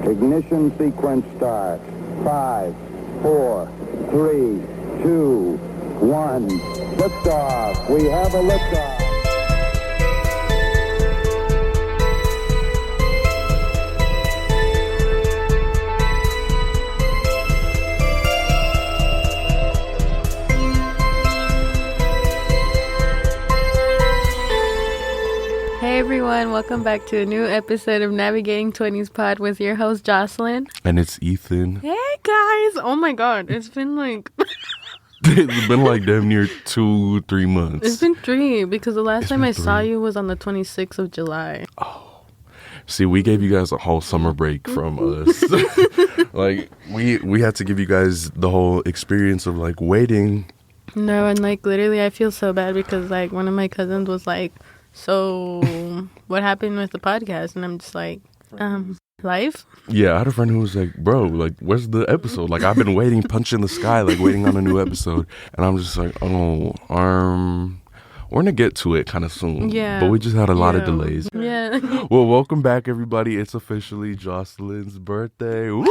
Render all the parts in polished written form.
Ignition sequence start. 5, 4, 3, 2, 1. Liftoff. We have a liftoff. Hey everyone, welcome back to a new episode of Navigating 20s Pod with your host Jocelyn. And it's Ethan. Hey guys! Oh my god, it's been like... It's been like damn near 2-3 months. It's been 3 because the last time I saw you was on the 26th of July. Oh. See, we gave you guys a whole summer break from us. Like, we had to give you guys the whole experience of like waiting. No, and like literally I feel so bad because like one of my cousins was like, so what happened with the podcast? And I'm just like, life? Yeah, I had a friend who was like, bro, like, where's the episode? Like, I've been waiting, punching the sky, like, waiting on a new episode. And I'm just like, we're going to get to it kind of soon. Yeah. But we just had a lot of delays. Yeah. Well, welcome back, everybody. It's officially Jocelyn's birthday. Woo!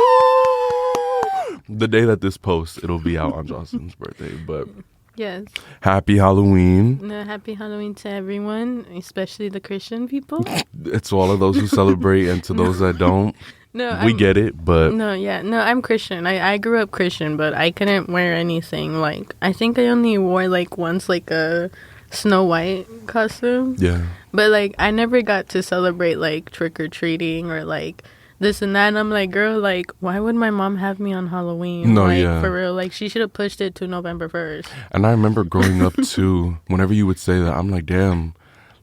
The day that this posts, it'll be out on Jocelyn's birthday. But Yes. happy Halloween. No, happy Halloween to everyone, especially the Christian people. It's to all of those who celebrate and to those that don't. No, we get it, but... No, I'm Christian. I grew up Christian, but I couldn't wear anything. Like, I think I only wore, like, once, like, a Snow White costume. Yeah. But, like, I never got to celebrate, like, trick-or-treating or, like, this and that. And I'm like, girl, like, why would my mom have me on Halloween? No, like, yeah. For real. Like, she should have pushed it to November 1st. And I remember growing up, too, whenever you would say that, I'm like, damn,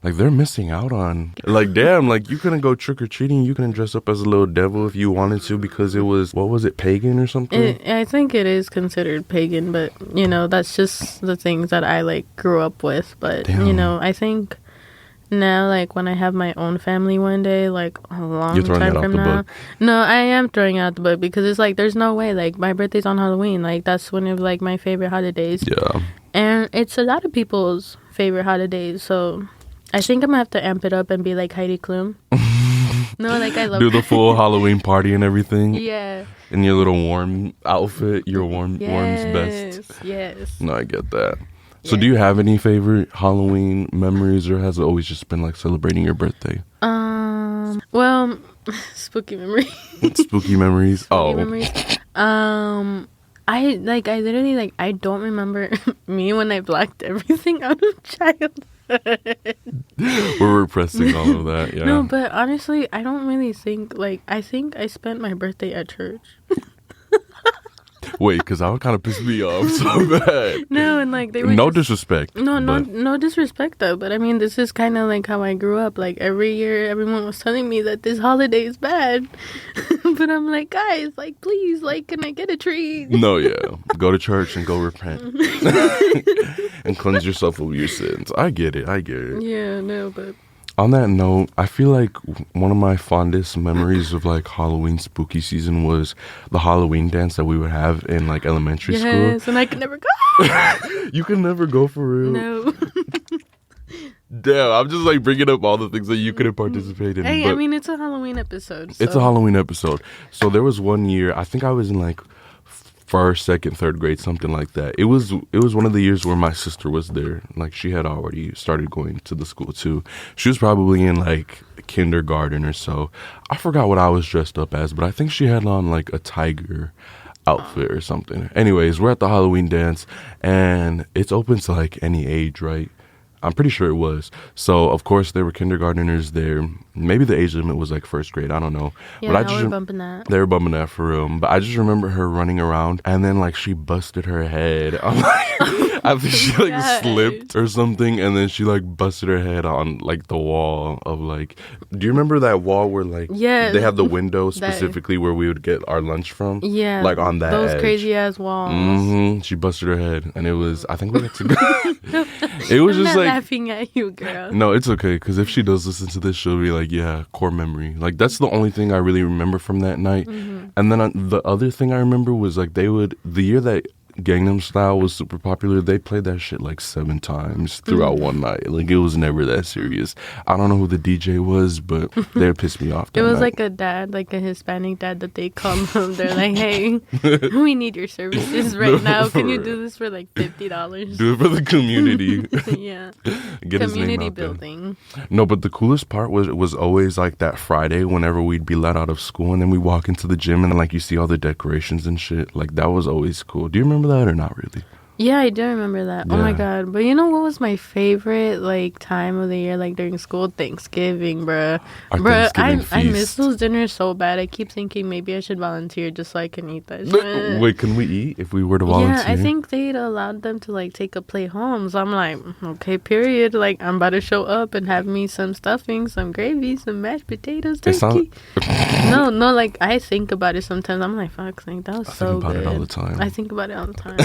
like, they're missing out on... Like, damn, like, you couldn't go trick-or-treating. You couldn't dress up as a little devil if you wanted to because it was, what was it, pagan or something? I think it is considered pagan, but, you know, that's just the things that I, like, grew up with. But, Damn. you know, I think... Now, like, when I have my own family one day, like, a long time from now. No, I am throwing out the book because it's like, there's no way. Like, my birthday's on Halloween. Like, that's one of, like, my favorite holidays. Yeah. And it's a lot of people's favorite holidays. So, I think I'm going to have to amp it up and be like Heidi Klum. No, like, I love Do the full Halloween party and everything. Yeah. In your little warm outfit. Your warm's best. Yes. No, I get that. So do you have any favorite Halloween memories, or has it always just been like celebrating your birthday? Well, spooky memories. Spooky memories. Spooky memories. I literally, like, I don't remember me when I blacked everything out of childhood. We're repressing all of that, yeah. No, but honestly, I don't really think, like, I think I spent my birthday at church. Wait, because that would kind of piss me off so bad. No, and like they were no disrespect. No disrespect though. But I mean, this is kind of like how I grew up. Like every year, everyone was telling me that this holiday is bad, but I'm like, guys, like please, like, can I get a treat? No, yeah, go to church and go repent and cleanse yourself of your sins. I get it. Yeah, no, but. On that note, I feel like one of my fondest memories of like Halloween spooky season was the Halloween dance that we would have in like elementary school. Yes, and I could never go. You can never go for real. No. Damn, I'm just like bringing up all the things that you couldn't participate in. Hey, I mean, it's a Halloween episode. So. It's a Halloween episode. So there was one year, I think I was in like first, second, third grade, something like that. It was one of the years where my sister was there. Like, she had already started going to the school too. She was probably in like kindergarten or so. I forgot what I was dressed up as, but I think she had on like a tiger outfit or something. Anyways, we're at the Halloween dance and it's open to like any age, right? I'm pretty sure it was. So, of course, there were kindergartners there. Maybe the age limit was like first grade. I don't know. Yeah, but they were bumping that. They were bumping that for real. But I just remember her running around and then like she busted her head. I'm like, I think she like slipped or something, and then she like busted her head on like the wall of like. Do you remember that wall where like they have the window specifically where we would get our lunch from? Yeah, like on that those edge. Crazy ass walls. Mm-hmm. She busted her head, and it was. I think we had to go. It was I'm just not like laughing at you, girl. No, it's okay, because if she does listen to this, she'll be like, yeah, core memory. Like, that's the only thing I really remember from that night. Mm-hmm. And then the other thing I remember was, like, the year that Gangnam Style was super popular, they played that shit like 7 times throughout one night. Like, it was never that serious. I don't know who the DJ was, but they pissed me off. It was night. like a dad, like a Hispanic dad that they come home. They're like, hey, we need your services right now. Can you do this for like $50? Do it for the community. Yeah. Get community building. No, but the coolest part was always like that Friday whenever we'd be let out of school and then we walk into the gym and then like you see all the decorations and shit. Like, that was always cool. Do you remember that or not really? Yeah, I do remember that. Yeah. Oh my god. But you know what was my favorite like time of the year, like during school? Thanksgiving, bruh. I miss those dinners so bad. I keep thinking maybe I should volunteer just so I can eat that shit. Wait, can we eat if we were to volunteer? Yeah, I think they'd allowed them to like take a plate home. So I'm like, okay, period. Like, I'm about to show up and have me some stuffing, some gravy, some mashed potatoes, turkey. No, like I think about it sometimes. I'm like, fuck, like, that was so good. I think about it all the time. I think about it all the time.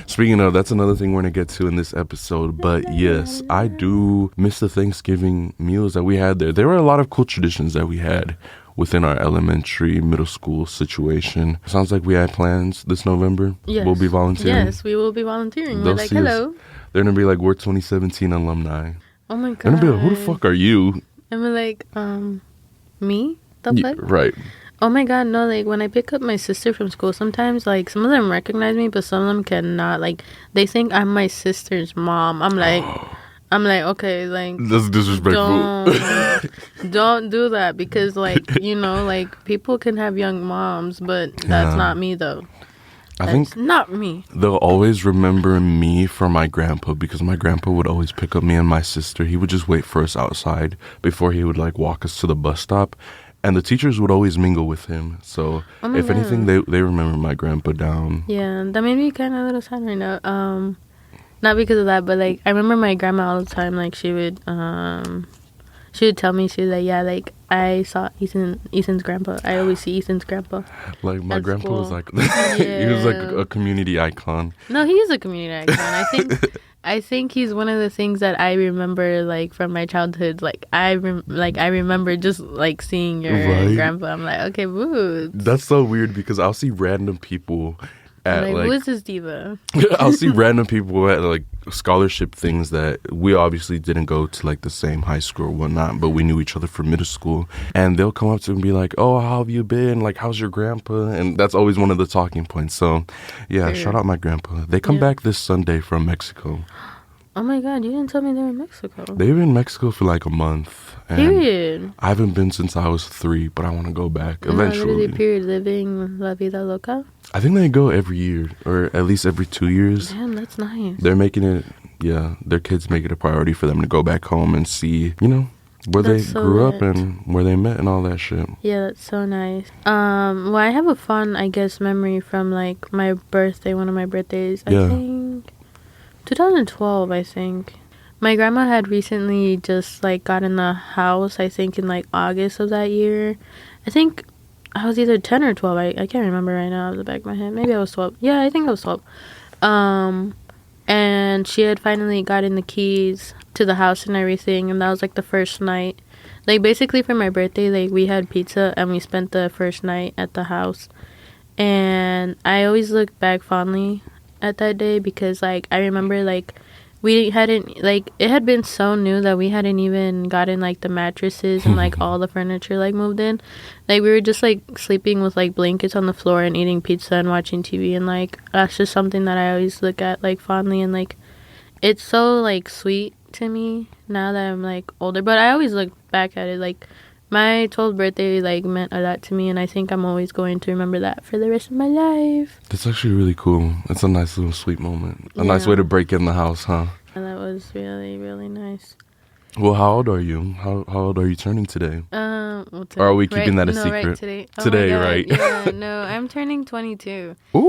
Speaking of, that's another thing we're going to get to in this episode. But yes, I do miss the Thanksgiving meals that we had there. There were a lot of cool traditions that we had within our elementary, middle school situation. Sounds like we had plans this November. Yes. We'll be volunteering. Yes, we will be volunteering. We're like, hello. They're going to be like, we're 2017 alumni. Oh my god. They're going to be like, who the fuck are you? And we're like, me? The fuck? Yeah, right. Oh my god, no, like when I pick up my sister from school, sometimes like some of them recognize me, but some of them cannot. Like, they think I'm my sister's mom. I'm like, okay, like, that's disrespectful. Don't do that, because like, you know, like people can have young moms, but that's not me though. I think not me. They'll always remember me from my grandpa, because my grandpa would always pick up me and my sister. He would just wait for us outside before he would like walk us to the bus stop. And the teachers would always mingle with him. So, if anything, they remember my grandpa down. Yeah, that made me kind of a little sad right now. Not because of that, but, like, I remember my grandma all the time, like, she would tell me, she was like, yeah, like, I saw Ethan's grandpa. I always see Ethan's grandpa. Like, my grandpa was like, he was like a community icon. No, he is a community icon. I think he's one of the things that I remember, like, from my childhood. Like, I remember just, like, seeing your grandpa. I'm like, okay, woo. That's so weird, because I'll see random people at, like, who is this diva? I'll see random people at, like, scholarship things that we obviously didn't go to, like, the same high school or whatnot, but we knew each other from middle school. And they'll come up to me and be like, oh, how have you been? Like, how's your grandpa? And that's always one of the talking points. So, yeah, shout out my grandpa. They come back this Sunday from Mexico. Oh my god, you didn't tell me they were in Mexico. They've been in Mexico for like a month. Period. I haven't been since I was 3, but I want to go back eventually. Literally, period. Living La Vida Loca? I think they go every year, or at least every 2 years. Damn, that's nice. They're making it, their kids make it a priority for them to go back home and see, you know, where they grew up and where they met and all that shit. Yeah, that's so nice. Well, I have a fun, I guess, memory from, like, my birthday, one of my birthdays. I think 2012, I think. My grandma had recently just, like, gotten the house, I think, in, like, August of that year. I think I was either 10 or 12. I can't remember right now off the back of my head. Maybe I was 12. Yeah, I think I was 12. And she had finally gotten the keys to the house and everything, and that was, like, the first night. Like, basically, for my birthday, like, we had pizza, and we spent the first night at the house. And I always look back fondly at that day, because, like, I remember, like, we hadn't, like, it had been so new that we hadn't even gotten, like, the mattresses and, like, all the furniture, like, moved in. Like, we were just, like, sleeping with, like, blankets on the floor and eating pizza and watching TV, and, like, that's just something that I always look at, like, fondly, and, like, it's so, like, sweet to me now that I'm, like, older, but I always look back at it, like, my 12th birthday, like, meant a lot to me, and I think I'm always going to remember that for the rest of my life. That's actually really cool. It's a nice little sweet moment. A nice way to break in the house, huh? And that was really, really nice. Well, how old are you? How old are you turning today? Well, today, or are we keeping that a secret? Right, today. Oh today, right? Yeah, no, I'm turning 22. Ooh.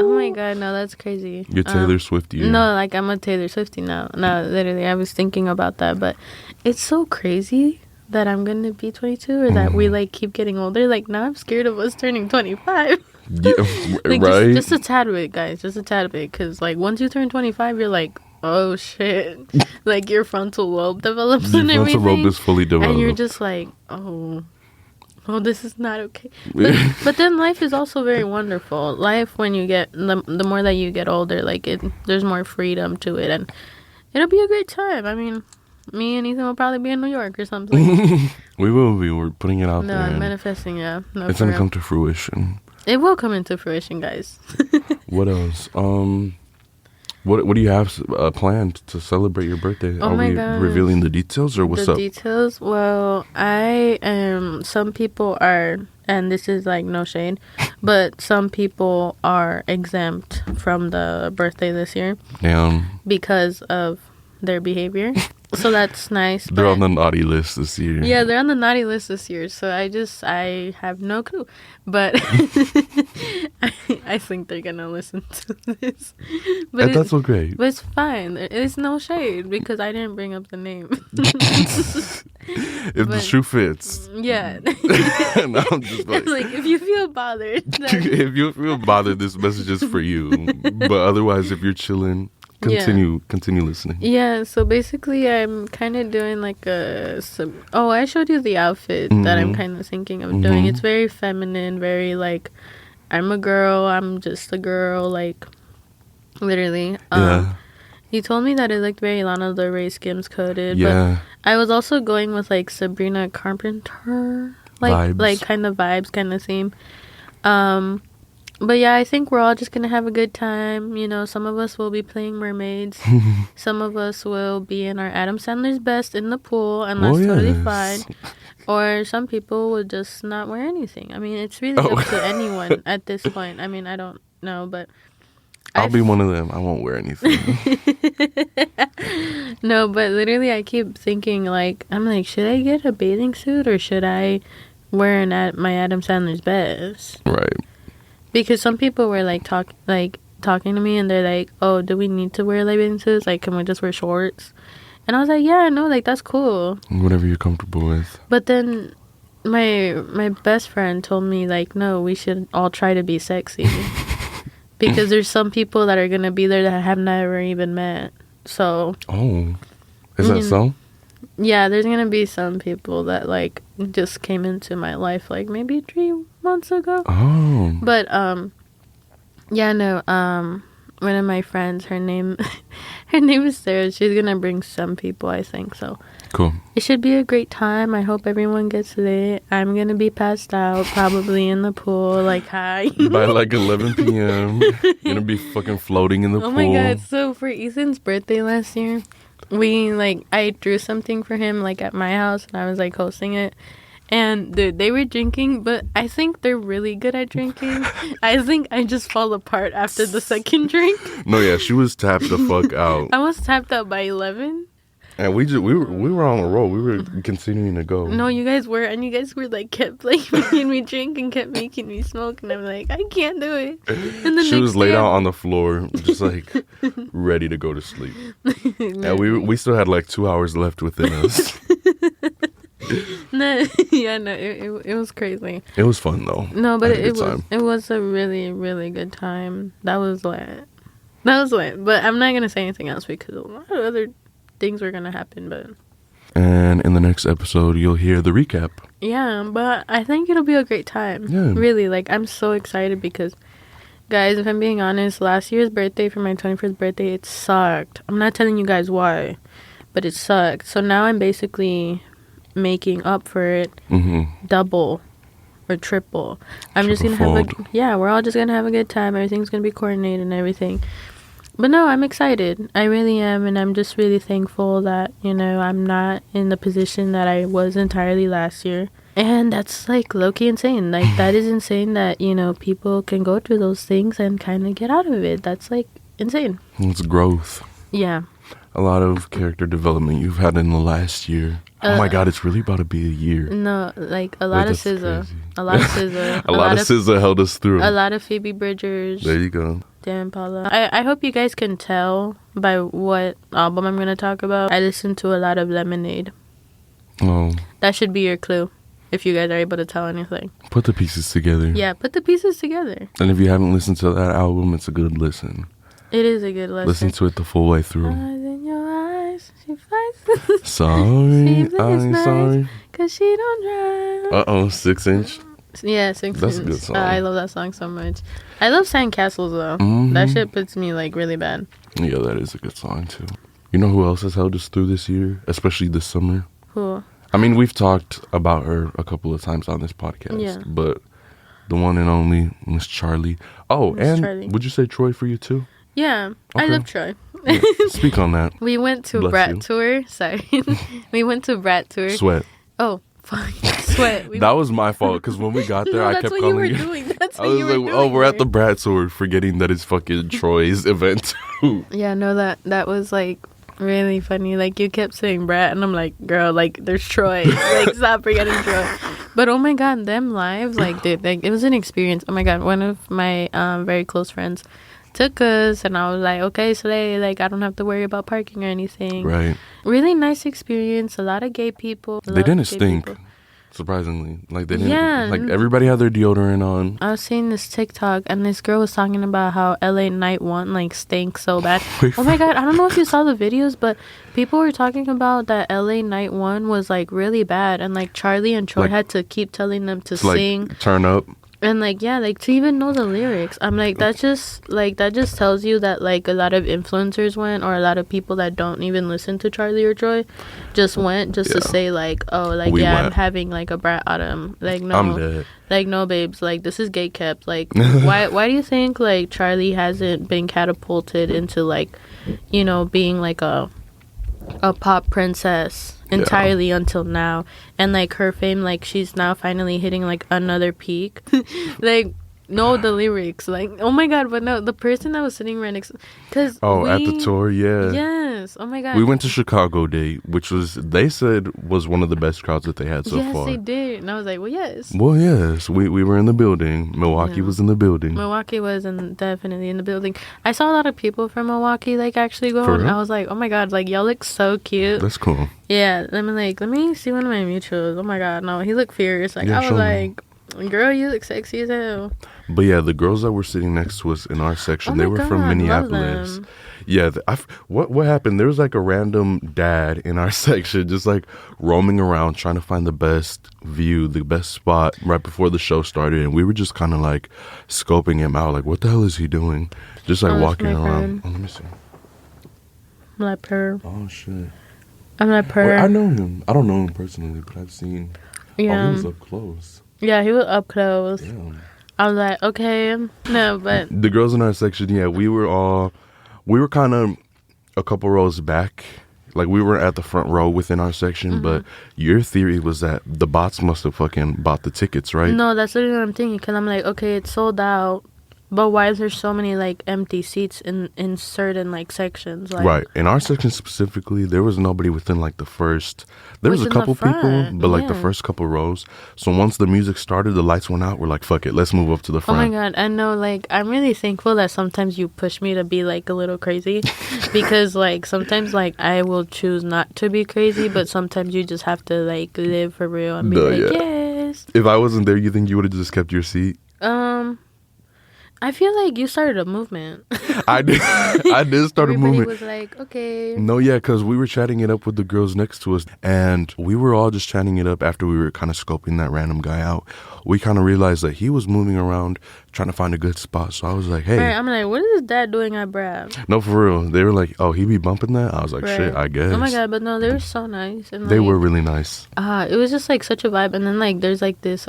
Oh my god, no, that's crazy. You're Taylor Swiftie. No, like, I'm a Taylor Swiftie now. No, literally, I was thinking about that, but it's so crazy that I'm gonna be 22, or that we, like, keep getting older. Like, now I'm scared of us turning 25. Yeah, like, right? Just a tad bit, guys. Just a tad bit. Because, like, once you turn 25, you're like, oh, shit. Like, your frontal lobe develops and everything. Your frontal lobe is fully developed. And you're just like, oh, oh, this is not okay. But then life is also very wonderful. Life, when you get, the more that you get older, like, there's more freedom to it. And it'll be a great time. I mean, me and Ethan will probably be in New York or something. We will be. We're putting it out there. No, I'm manifesting, yeah. No, it's going to come to fruition. It will come into fruition, guys. What else? What do you have planned to celebrate your birthday? Oh, my gosh. Revealing the details, or what's up? The details? Well, I am... Some people are... And this is, like, no shade. But some people are exempt from the birthday this year. Damn. Because of their behavior. So that's nice. They're on the naughty list this year. Yeah, they're on the naughty list this year. So I have no clue. But I think they're going to listen to this. But that's okay. But it's fine. It's no shade because I didn't bring up the name. If the shoe fits. Yeah. No, I'm just like if you feel bothered. If you feel bothered, this message is for you. But otherwise, if you're chilling... Continue listening. Yeah, so basically I'm kind of doing like I showed you the outfit that I'm kind of thinking of doing. It's very feminine, very like, I'm a girl, I'm just a girl, like, literally. You told me that it looked very Lana Del Rey Skims coated, but I was also going with like Sabrina Carpenter, like kind of vibes, kind of theme. But yeah, I think we're all just going to have a good time. You know, some of us will be playing mermaids. Some of us will be in our Adam Sandler's best in the pool, and that's totally fine. Or some people will just not wear anything. I mean, it's really up to anyone at this point. I mean, I don't know, but... I'll be one of them. I won't wear anything. No, but literally I keep thinking, like, I'm like, should I get a bathing suit or should I wear my Adam Sandler's best? Right. Because some people were talking to me and they're like, oh, do we need to wear bathing suits? Like, can we just wear shorts? And I was like, yeah, no, like, that's cool. Whatever you're comfortable with. But then my best friend told me, like, no, we should all try to be sexy. Because there's some people that are going to be there that I have never even met. So. Oh. Is that so? Yeah, there's going to be some people that, like, just came into my life, like, maybe 3 months ago. Oh. But, yeah, no, one of my friends, her name is Sarah. She's going to bring some people, I think, so. Cool. It should be a great time. I hope everyone gets lit. I'm going to be passed out, probably in the pool, like, hi. By, like, 11 p.m. You're going to be fucking floating in the pool. Oh, my God. So, for Ethan's birthday last year... I drew something for him, like, at my house, and I was, like, hosting it. And, dude, they were drinking, but I think they're really good at drinking. I think I just fall apart after the second drink. No, yeah, she was tapped the fuck out. I was tapped out by 11. And we were on a roll. We were continuing to go. No, you guys were, and you guys were, like, kept, like, making me drink and kept making me smoke, and I'm like, I can't do it. And she was laid out on the floor, just, like, ready to go to sleep. And we still had, like, 2 hours left within us. It was crazy. It was fun, though. No, but it was a really, really good time. That was lit. But I'm not going to say anything else because a lot of other things were gonna happen, but and in the next episode you'll hear the recap. Yeah, but I think it'll be a great time. Yeah, really, like, I'm so excited because, guys, if I'm being honest, last year's birthday, for my 21st birthday, it sucked. I'm not telling you guys why, but it sucked. So now I'm basically making up for it, double or triple. I'm just gonna have we're all just gonna have a good time. Everything's gonna be coordinated and everything. But no, I'm excited. I really am, and I'm just really thankful that, you know, I'm not in the position that I was entirely last year. And that's, like, low-key insane. Like, that is insane that, you know, people can go through those things and kind of get out of it. That's, like, insane. It's growth. Yeah. A lot of character development you've had in the last year. Oh my God, it's really about to be a year. No, like, a lot of SZA. A lot of SZA. A lot of SZA held us through. A lot of Phoebe Bridgers. There you go. Dan Paula. I hope you guys can tell by what album I'm going to talk about. I listened to a lot of Lemonade. Oh. That should be your clue, if you guys are able to tell anything. Put the pieces together. Yeah, put the pieces together. And if you haven't listened to that album, it's a good listen. It is a good listen. Listen to it the full way through. Eyes in your eyes. flies. She flies. Sorry, I'm nice, sorry. Cause she don't drive. 6 inch. Yeah, 6 inch. That's a good song. I love that song so much. I love Sandcastles though. That shit puts me like really bad. Yeah, that is a good song too. You know who else has held us through this year, especially this summer? Who? I mean, we've talked about her a couple of times on this podcast. Yeah. But the one and only Miss Charlie. Oh, Miss and Charlie. Would you say Troy for you too? Yeah, I Okay. love Troy. Yeah, speak on that. We went to Bless Brat you. Tour. Sorry. We went to Brat Tour. Sweat. Oh, fuck. Sweat. That was my fault because when we got there, No, I that's kept what calling you were doing. That's I what was you were like, doing. oh, we're at the Brat Tour, forgetting that it's fucking Troy's event too. Yeah, no, that was like really funny. Like you kept saying Brat, and I'm like, girl, like there's Troy. Like stop forgetting Troy. But oh my god, them live, like dude, like it was an experience. Oh my god, one of my very close friends took us, and I was like, okay, so like I don't have to worry about parking or anything. Right. Really nice experience. A lot of gay people. They didn't stink. Surprisingly, like they didn't. Yeah. Like everybody had their deodorant on. I was seeing this TikTok, and this girl was talking about how LA Night 1 like stinks so bad. Oh my god, I don't know if you saw the videos, but people were talking about that LA Night 1 was like really bad, and like Charlie and Troy Like, had to keep telling them to Like, sing. turn up. And like yeah, like to even know the lyrics, I'm like that just tells you that like a lot of influencers went, or a lot of people that don't even listen to Charlie or Troy just went just to say like, oh, like We I'm went. having like a brat autumn. Like no, I'm dead. like no babes, like this is gay kept. Like why do you think like Charlie hasn't been catapulted into like, you know, being like a pop princess entirely until now, and like her fame, like she's now finally hitting like another peak. Like know the lyrics, like oh my god. But no, the person that was sitting right next, because at the tour, yeah. Yes, oh my god, We went to Chicago Day, which they said was one of the best crowds that they had so far. Yes, they did. And I was like, well, yes. Well, yes, we were in the building. Milwaukee was in the building. Milwaukee was definitely in the building. I saw a lot of people from Milwaukee like actually go, and I was like, oh my god, like y'all look so cute. That's cool. Yeah, let me see one of my mutuals. Oh my god, no, he looked fierce. Like Yeah, I was like, girl, you look sexy as hell. But yeah, the girls that were sitting next to us in our section, Oh they my were God, from love Minneapolis. them. Yeah, what happened? There was like a random dad in our section, just like roaming around trying to find the best view, the best spot right before the show started, and we were just kind of like scoping him out, like what the hell is he doing? Just like walking around. Oh, let me see. I'm like per. Oh shit. I'm like per. Wait, I know him. I don't know him personally, but I've seen. Yeah. Oh, he was up close. Yeah, he was up close. Damn. I was like, okay, no, but The girls in our section, yeah, we were kind of a couple rows back. Like, we were at the front row within our section, but your theory was that the bots must have fucking bought the tickets, right? no, that's literally what I'm thinking. Because I'm like, okay, it's sold out, but why is there so many like empty seats in certain like sections? Like, Right. In our section specifically, there was nobody within like the first. There was a Within the couple people, front, but like the yeah. first couple rows. So once the music started, the lights went out. We're like, fuck it, let's move up to the Oh front. my god, I know, like, I'm really thankful that sometimes you push me to be, like, a little crazy. Because, like, sometimes, like, I will choose not to be crazy, but sometimes you just have to, like, live for real and be yes. If I wasn't there, you think you would have just kept your seat? I feel like you started a movement. I did. I did start a movement. Everybody was like, okay. No, yeah, because we were chatting it up with the girls next to us, and we were all just chatting it up after we were kind of scoping that random guy out. We kind of realized that he was moving around trying to find a good spot. So I was like, hey. Right, I'm like, what is his dad doing at Brad? No, for real. They were like, oh, he be bumping that? I was like, Right. shit, I guess. Oh my god, but no, they were so nice. And They like, were really nice. it was just like such a vibe. And then like there's like this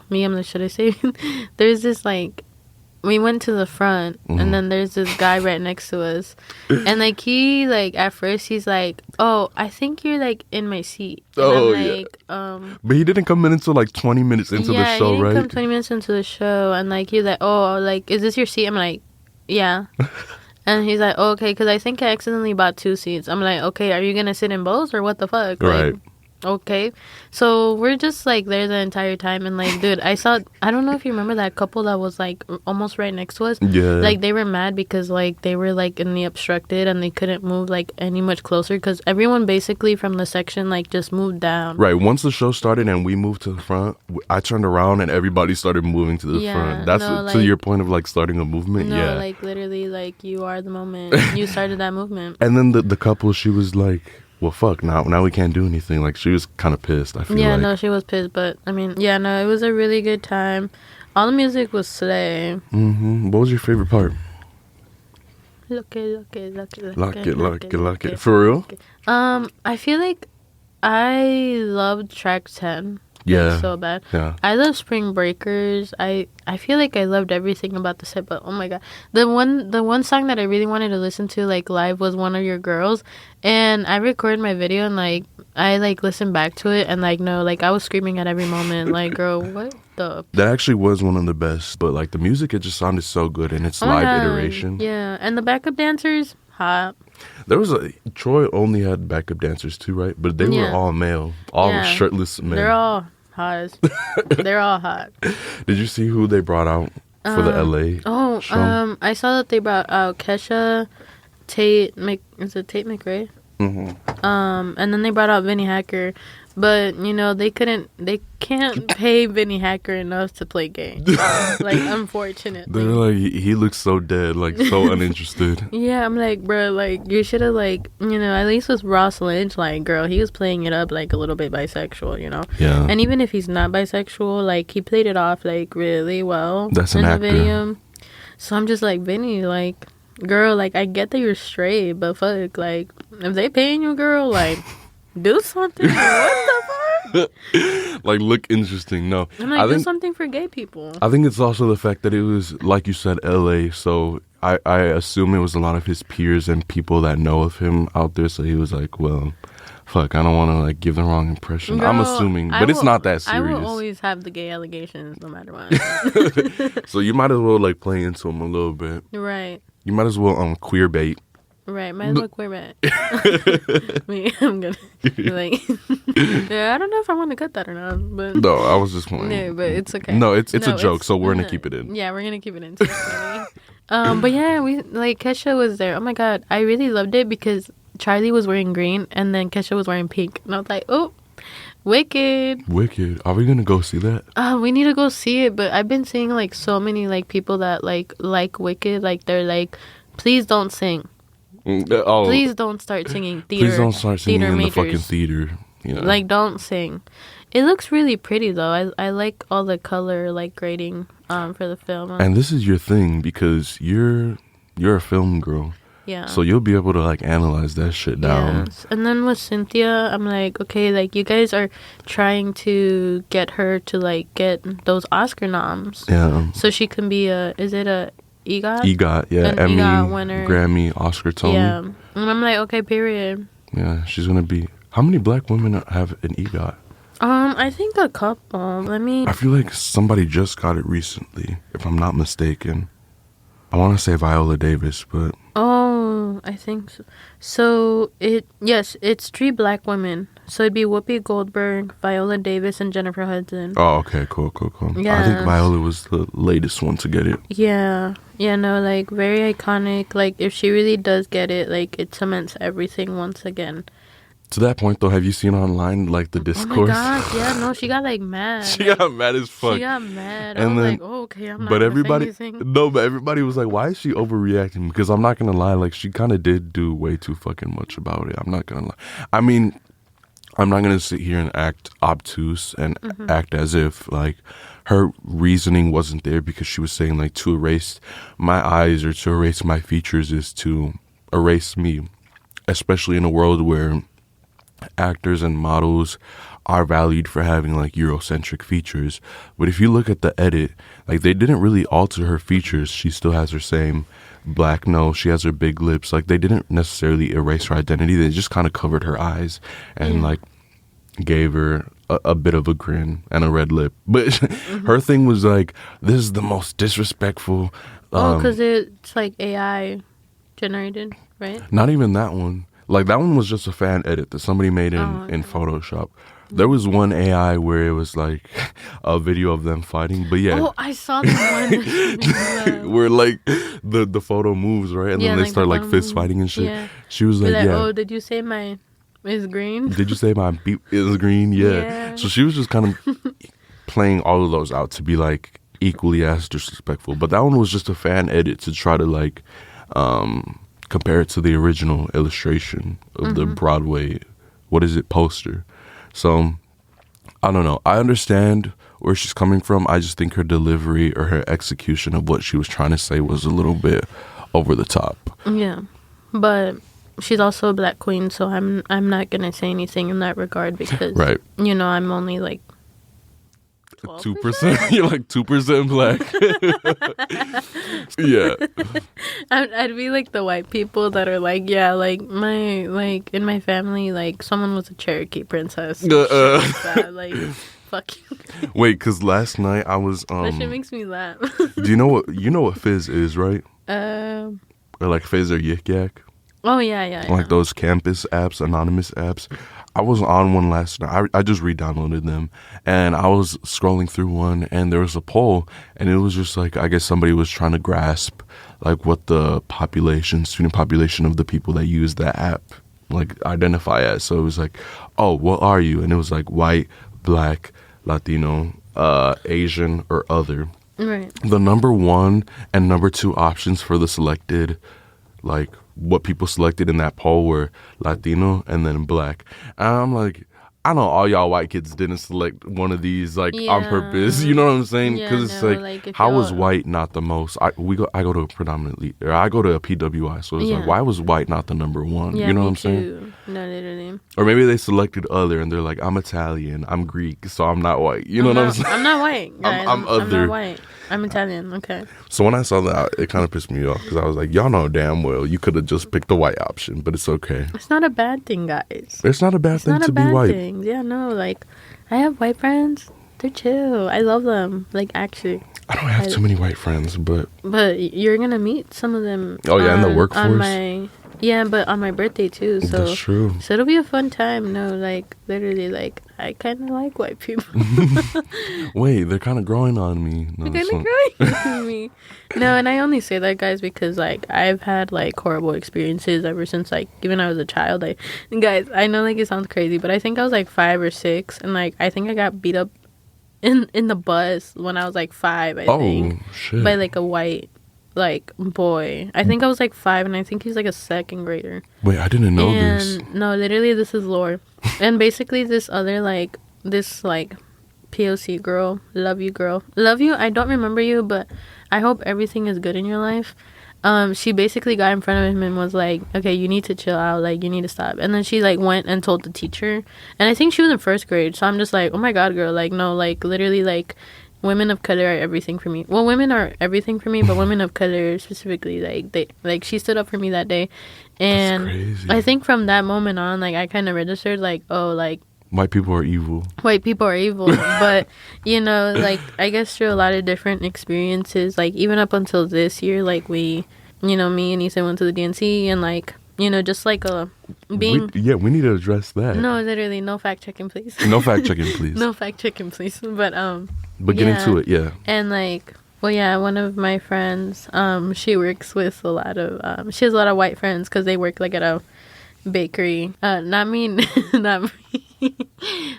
me, I'm like, should I say there's this like, we went to the front, and then there's this guy right next to us, and like he like at first he's like, oh, I think you're like in my seat. And Oh, I'm yeah. like, But he didn't come in until like 20 minutes into the show, he didn't right? come 20 minutes into the show, and like he's like, oh, like, is this your seat? I'm like, yeah. And he's like, oh, okay, because I think I accidentally bought 2 seats. I'm like, okay, are you gonna sit in both or what the fuck? Right. Like, Okay, so we're just like there the entire time, and like, dude, I don't know if you remember that couple that was like almost right next to us. Yeah. Like they were mad because like they were like in the obstructed and they couldn't move like any much closer because everyone basically from the section like just moved down. Right. Once the show started and we moved to the front, I turned around and everybody started moving to the front. That's to your point of like starting a movement. No, yeah. like literally, like you are the moment. You started that movement. And then the couple, she was like, well, fuck, now we can't do anything. Like, she was kind of pissed, I feel like. Yeah, no, she was pissed, but, I mean, yeah, no, it was a really good time. All the music was slay. Mm-hmm. What was your favorite part? Look it. For real? I feel like I loved track 10. Yeah. So bad. Yeah. I love Spring Breakers. I feel like I loved everything about the set, but oh my god. The one song that I really wanted to listen to like live was One of Your Girls, and I recorded my video and like I like listened back to it and like no, like I was screaming at every moment like, girl, what the That actually was one of the best, but like the music, it just sounded so good in its live iteration. Yeah, and the backup dancers, hot. There was Troy only had backup dancers too, right? But they were all male, all shirtless men. They're all hot. They're all hot. Did you see who they brought out for the LA show? I saw that they brought out Kesha, Tate McRae? Mm-hmm. And then they brought out Vinny Hacker, but you know they can't pay Vinny Hacker enough to play games. Like, unfortunately, they're like, he looks so dead, like so uninterested. Yeah, I'm like, bro, like you should have like, you know, at least with Ross Lynch, like, girl, he was playing it up like a little bit bisexual, you know. Yeah. And even if he's not bisexual, like he played it off like really well. That's an actor. The video. So I'm just like, Vinny, like, girl, like I get that you're straight, but fuck, like if they paying you, girl, like do something. What the fuck? Like, look interesting. No, I'm like, do something for gay people. I think it's also the fact that it was, like you said, LA, so I assume it was a lot of his peers and people that know of him out there, so he was like, well, fuck, I don't want to like give the wrong impression. Girl, I'm assuming, but it's not that serious. I will always have the gay allegations no matter what. So you might as well like play into him a little bit. Right. You might as well queer bait. Right, might as well queer bait. I'm gonna like yeah, I don't know if I want to cut that or not, but no, I was just playing. No, but it's okay. No, it's a joke, so we're gonna keep it in. Yeah, we're gonna keep it in. But yeah, we like Kesha was there. Oh my god, I really loved it because Charlie was wearing green and then Kesha was wearing pink, and I was like, oh, wicked. Are we gonna go see that? We need to go see it, but I've been seeing like so many like people that like Wicked, like they're like, please don't sing. Oh, please don't start singing theater. Please don't start singing in the fucking theater. You know? Like, don't sing. It looks really pretty though. I like all the color like grading for the film. And this is your thing because you're a film girl. Yeah. So you'll be able to like analyze that shit down. Yes. And then with Cynthia, I'm like, okay, like you guys are trying to get her to like get those Oscar noms. Yeah. So she can be is it a EGOT? EGOT, yeah. An Emmy, EGOT winner. Grammy, Oscar, Tony. Yeah. And I'm like, okay, period. Yeah, she's gonna be. How many black women have an EGOT? I think a couple. I feel like somebody just got it recently, if I'm not mistaken. I want to say Viola Davis, but... Oh, I think so. So, it's 3 black women. So, it'd be Whoopi Goldberg, Viola Davis, and Jennifer Hudson. Oh, okay, cool. Yes. I think Viola was the latest one to get it. Yeah. Yeah, no, like, very iconic. Like, if she really does get it, like, it cements everything once again. To that point, though, have you seen online, like, the discourse? Oh, my God, yeah, no, she got, like, mad. She got mad as fuck. She got mad. And I was then, like, oh, okay, I'm not gonna say anything. No, but everybody was like, why is she overreacting? Because I'm not going to lie, like, she kind of did do way too fucking much about it. I'm not going to lie. I mean, I'm not going to sit here and act obtuse and act as if, like, her reasoning wasn't there because she was saying, like, to erase my eyes or to erase my features is to erase me, especially in a world where actors and models are valued for having like Eurocentric features. But if you look at the edit, like they didn't really alter her features. She still has her same black nose. She has her big lips. Like they didn't necessarily erase her identity. They just kind of covered her eyes and like gave her a bit of a grin and a red lip. But her thing was like, this is the most disrespectful. Because it's like AI generated, right? Not even that one. Like, that one was just a fan edit that somebody made in Photoshop. There was one AI where it was like a video of them fighting, but yeah. Oh, I saw that one. Where like the photo moves, right? And then they start like fist fighting and shit. Yeah. She was like, yeah. Oh, did you say my is green? Did you say my beep is green? Yeah. So she was just kind of playing all of those out to be like equally as disrespectful. But that one was just a fan edit to try to like compare it to the original illustration of the Broadway, poster. So, I don't know. I understand where she's coming from. I just think her delivery or her execution of what she was trying to say was a little bit over the top. Yeah. But she's also a black queen, so I'm not going to say anything in that regard because, right. You know, I'm only like 2%. You're like 2% black. Yeah. I'd be like the white people that are like, yeah, like in my family, like someone was a Cherokee princess. Like that. Like, fuck you. Wait, because last night I was that shit makes me laugh. Do you know what Fizz is, right? Or like Fizz or Yik Yak? Oh yeah. Like those campus apps, anonymous apps. I was on one last night. I just re-downloaded them, and I was scrolling through one, and there was a poll, and it was just like, I guess somebody was trying to grasp like what the student population of the people that use that app like identify as. So it was like, oh, what are you? And it was like white, black, Latino, Asian, or other. Right. The number 1 and number 2 options for the selected, like what people selected in that poll were Latino and then black. And I'm like, I know all y'all white kids didn't select one of these like on purpose. You know what I'm saying? Because it's like how was white not the most? I go to a PWI, so it's like, why was white not the number 1? Yeah, you know what I'm saying? No, literally. Or maybe they selected other, and they're like, I'm Italian, I'm Greek, so I'm not white. You know what I'm saying? I'm not white, guys. I'm other. I'm not white. I'm Italian. Okay. So when I saw that, it kind of pissed me off because I was like, y'all know damn well you could have just picked the white option, but it's okay. It's not a bad thing, guys. It's not a bad thing to be white. Thing. Yeah, no, like I have white friends. They're chill. I love them. Like actually. I don't have too many white friends, but you're gonna meet some of them. Oh yeah, in the workforce. But on my birthday too. So that's true. So it'll be a fun time. No, like literally, like I kind of like white people. Wait, they're kind of growing on me. No, they're kind of growing on me. No, and I only say that, guys, because like I've had like horrible experiences ever since like even I was a child. Guys, I know like it sounds crazy, but I think I was like 5 or 6, and like I think I got beat up in the bus when I was like 5. I think shit. By like a white like boy. I think I was like 5, and I think he's like a 2nd grader. Wait, I didn't know this. No, literally this is lore. And basically this other like POC girl, love you, I don't remember you, but I hope everything is good in your life. She basically got in front of him and was like, okay, you need to chill out, like you need to stop. And then she like went and told the teacher, and I think she was in 1st grade. So I'm just like, oh my god, girl, like no, like literally, like women of color are everything for me. Well, women are everything for me, but women of color specifically, like she stood up for me that day. And that's crazy. I think from that moment on, like I kind of registered like, oh, like white people are evil. But you know, like I guess through a lot of different experiences, like even up until this year, like we, you know, me and Ethan went to the DNC, and like, you know, just like being we need to address that. No, literally, no fact checking, please. No fact checking, please. No fact checking, please. But get into it, yeah. And like, well, yeah, one of my friends, she works with a lot of she has a lot of white friends because they work like at a bakery. Not me. But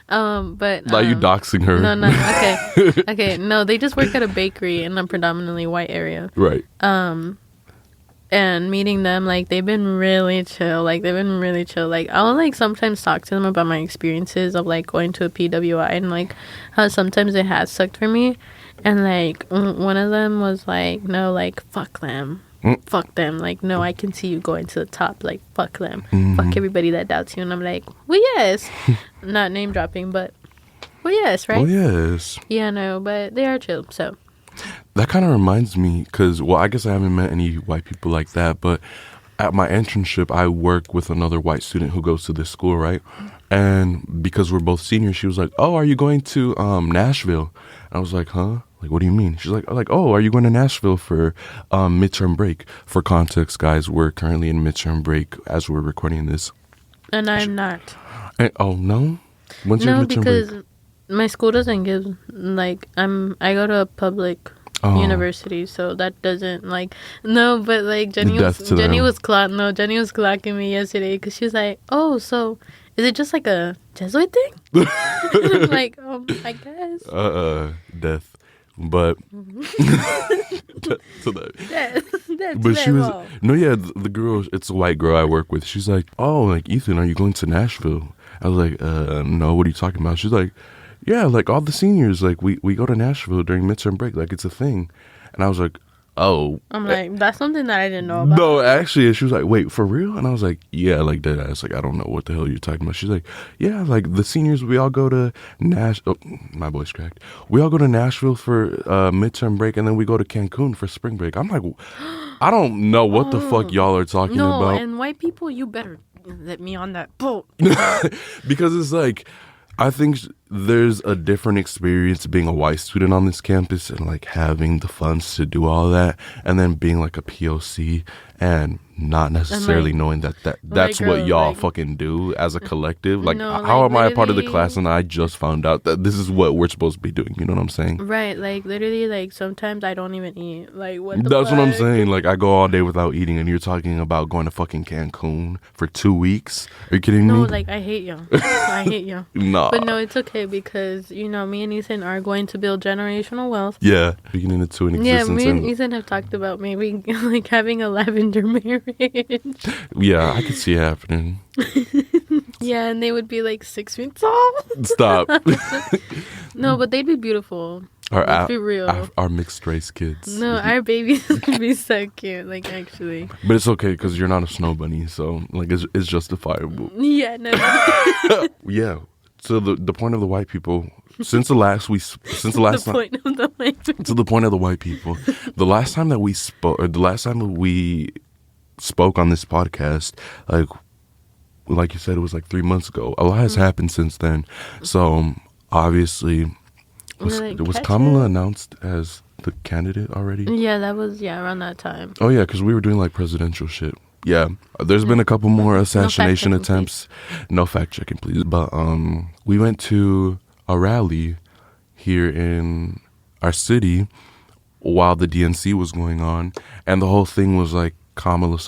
like you doxing her. No, okay, no, they just work at a bakery in a predominantly white area, right? And meeting them, like they've been really chill. Like I'll like sometimes talk to them about my experiences of like going to a PWI, and like how sometimes it has sucked for me. And like one of them was like, no, like fuck them. Fuck them. Like, no, I can see you going to the top. Like, fuck them. Fuck everybody that doubts you. And I'm like, well, yes. Not name dropping, but well, yes, right? Oh, yes. Yeah, no, but they are chill, so. That kind of reminds me, because, well, I guess I haven't met any white people like that, but at my internship, I work with another white student who goes to this school, right? And because we're both seniors, she was like, oh, are you going to Nashville? And I was like, huh? Like, what do you mean? She's like, oh, are you going to Nashville for midterm break? For context, guys, we're currently in midterm break as we're recording this. And I'm not. Oh, no? When's your midterm because break? my school doesn't give, like, I go to a public university, so that doesn't, like, no, but, like, Jenny was clocking me yesterday, because she was like, oh, so is it just like a Jesuit thing? I'm like, I guess. Death. But but she was the girl, it's a white girl I work with. She's like, oh, like, Ethan, are you going to Nashville? I was like, no, what are you talking about? She's like, yeah, like all the seniors, like we go to Nashville during midterm break, like it's a thing. And I was like, oh. I'm like, that's something that I didn't know about. No, actually, she was like, wait, for real? And I was like, yeah, like dead ass. Like, I don't know what the hell you're talking about. She's like, yeah, like the seniors, we all go to Nashville. Oh, my voice cracked. We all go to Nashville for midterm break, and then we go to Cancun for spring break. I'm like, I don't know what the fuck y'all are talking about. No, and white people, you better let me on that boat. Because it's like, I think there's a different experience being a white student on this campus and like having the funds to do all that, and then being like a POC and not necessarily knowing that's what y'all fucking do as a collective. Like, how am I a part of the class and I just found out that this is what we're supposed to be doing? You know what I'm saying? Right. Like, literally, like, sometimes I don't even eat. Like, what the That's fuck? what I'm saying. Like, I go all day without eating, and you're talking about going to fucking Cancun for 2 weeks. Are you kidding me? No, like, I hate y'all. I hate y'all. Nah. But no, it's okay, because, you know, me and Ethan are going to build generational wealth. Yeah. Beginning into an existence. Yeah, me and Ethan have talked about maybe, like, having a lavender marriage. Yeah, I could see it happening. Yeah, and they would be like 6 feet tall. Stop. No, but they'd be beautiful. Let's be real. Our mixed race kids. No, our babies would be so cute, like, actually. But it's okay, because you're not a snow bunny, so like it's justifiable. Yeah, no. Yeah. So the point of the white people, since the last the last time that we spoke, or the last time that we spoke on this podcast, like you said, it was like 3 months ago. A lot has happened since then. So obviously, was Kamala announced as the candidate already? Yeah, that was around that time. Oh yeah, because we were doing like presidential shit. Yeah, there's been a couple more assassination attempts. No fact checking, please. But we went to a rally here in our city while the DNC was going on, and the whole thing was like Kamala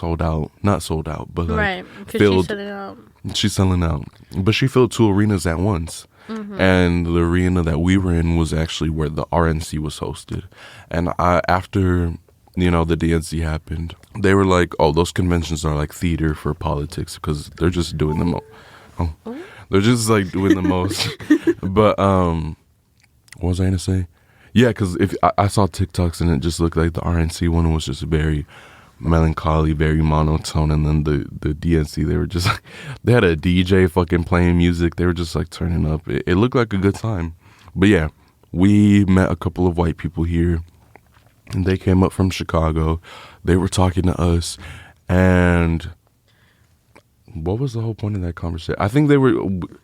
not sold out, but like right, because filled. She's selling out. She's selling out, but she filled 2 arenas at once. Mm-hmm. And the arena that we were in was actually where the RNC was hosted. And after, you know, the DNC happened, they were like, oh, those conventions are like theater for politics, because they're just doing the most. They're just like doing the most. But what was I gonna say? Yeah, because if I saw TikToks and it just looked like the RNC one was just very melancholy, very monotone, and then the DNC, they were just like, they had a DJ fucking playing music. They were just like turning up. It looked like a good time. But yeah, we met a couple of white people here, and they came up from Chicago. They were talking to us, and what was the whole point of that conversation? I think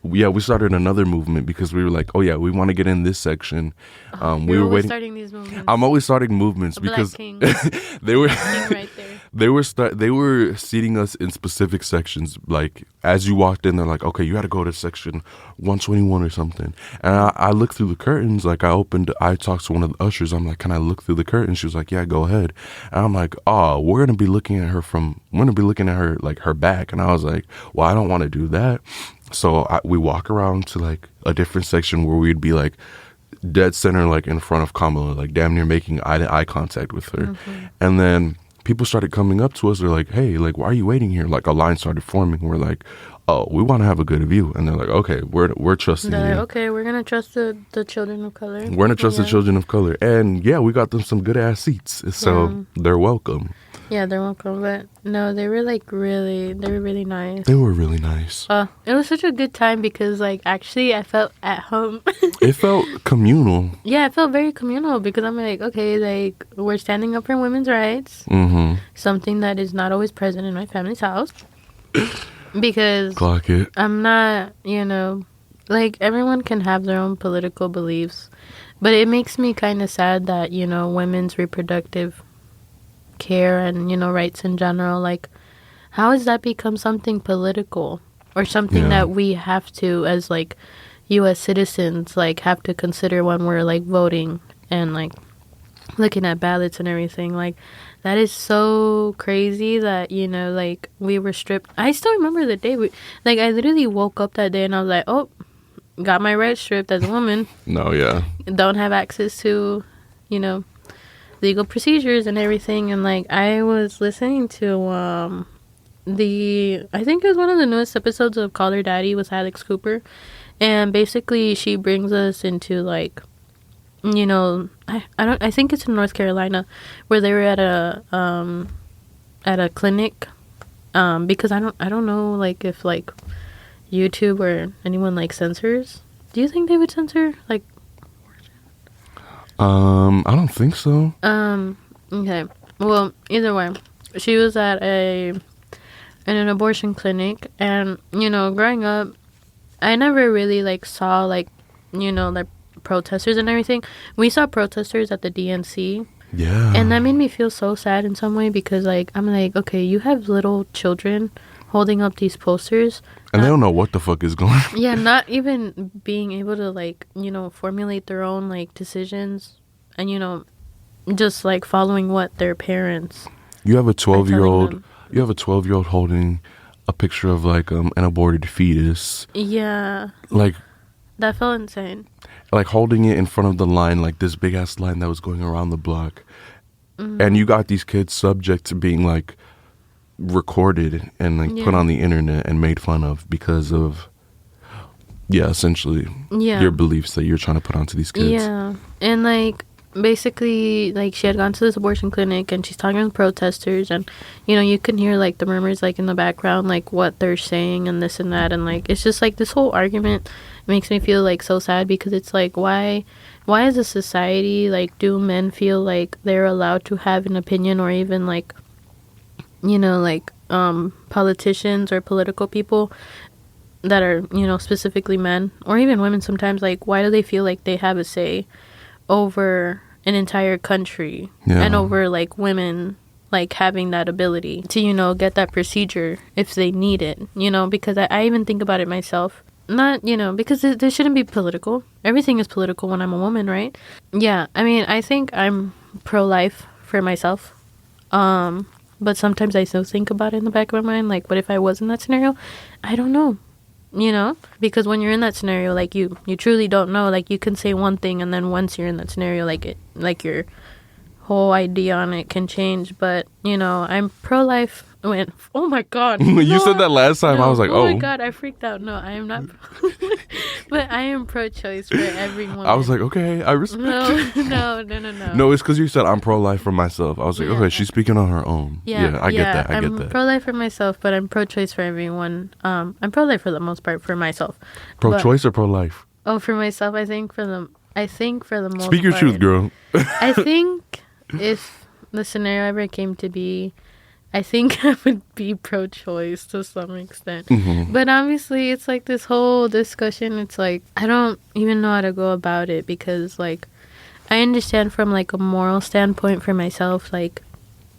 we started another movement because we were like, oh yeah, we want to get in this section. We were waiting. Starting these movements. I'm always starting movements because they were right there. They were seating us in specific sections. Like, as you walked in, they're like, okay, you got to go to section 121 or something. And I looked through the curtains. Like, I talked to one of the ushers. I'm like, can I look through the curtains? She was like, yeah, go ahead. And I'm like, oh, we're going to be looking at her like her back. And I was like, well, I don't want to do that. So we walk around to like a different section where we'd be like dead center, like in front of Kamala, like damn near making eye contact with her. Mm-hmm. And then people started coming up to us. They're like, hey, like, why are you waiting here? Like, a line started forming. We're like, oh, we want to have a good view. And they're like, okay, we're trusting you. Like, okay, we're going to trust the children of color. We're going to trust the children of color. And yeah, we got them some good ass seats. So they're welcome. Yeah, they're welcome. But no, they were like they were really nice. They were really nice. It was such a good time because like actually I felt at home. It felt communal. Yeah, it felt very communal because I'm like, okay, like we're standing up for women's rights. Mm-hmm. Something that is not always present in my family's house. Because clock it. I'm not, like everyone can have their own political beliefs. But it makes me kind of sad that, women's reproductive care and, rights in general, like, how has that become something political? or something that we have to, as like U.S. citizens, like have to consider when we're like voting and like looking at ballots and everything. Like, that is so crazy that, you know, like we were stripped. I still remember the day like I literally woke up that day and I was like, oh, got my rights stripped as a woman. No, yeah. Don't have access to, you know, legal procedures and everything. And like I was listening to I think it was one of the newest episodes of Call Her Daddy with Alex Cooper, and basically she brings us into like, you know, I think it's in North Carolina, where they were at a clinic, because I don't know like if like YouTube or anyone like censors. Do you think they would censor like? I don't think so. Okay. Well, either way, she was at in an abortion clinic, and you know, growing up, I never really like saw like, you know, like protesters and everything. We saw protesters at the DNC. Yeah. And that made me feel so sad in some way, because like I'm like, okay, you have little children holding up these posters. And they don't know what the fuck is going on. Yeah, not even being able to like, you know, formulate their own like decisions, and you know, just like following what their parents. You have a 12-year-old. You have a 12-year-old holding a picture of like an aborted fetus. Yeah. Like. That felt insane. Like holding it in front of the line, like this big ass line that was going around the block. And you got these kids subject to being like recorded and like put on the internet and made fun of because of, essentially your beliefs that you're trying to put onto these kids. Yeah. And like basically, like she had gone to this abortion clinic and she's talking with protesters, and you know, you can hear like the murmurs like in the background, like what they're saying and this and that, and like it's just like this whole argument makes me feel like so sad, because it's like, why as a society, like, do men feel like they're allowed to have an opinion, or even like, you know, like politicians or political people that are, you know, specifically men or even women sometimes, like why do they feel like they have a say over an entire country and over like women like having that ability to, you know, get that procedure if they need it, you know? Because I even think about it myself. Not, you know, because there shouldn't be political. Everything is political when I'm a woman, right? Yeah, I mean, I think I'm pro-life for myself. But sometimes I still think about it in the back of my mind, like, what if I was in that scenario? I don't know, you know? Because when you're in that scenario, like, you truly don't know. Like, you can say one thing, and then once you're in that scenario, like your whole idea on it can change. But, you know, I'm pro-life. Oh my god. You said that last time. No, I was like, oh my god, I freaked out. No, I am not. But I am pro-choice for everyone. I was like, okay, I respect it. No. No, it's because you said I'm pro-life for myself. I was like, okay, she's speaking on her own. Yeah, I get that. I get that. I'm pro-life for myself, but I'm pro-choice for everyone. I'm pro-life for the most part for myself. Pro-choice or pro-life? Oh, for myself, I think for the most Speak your truth, girl. I think if the scenario ever came to be, I think I would be pro-choice to some extent. Mm-hmm. But obviously, it's like this whole discussion. It's like, I don't even know how to go about it, because, like, I understand from, like, a moral standpoint for myself, like,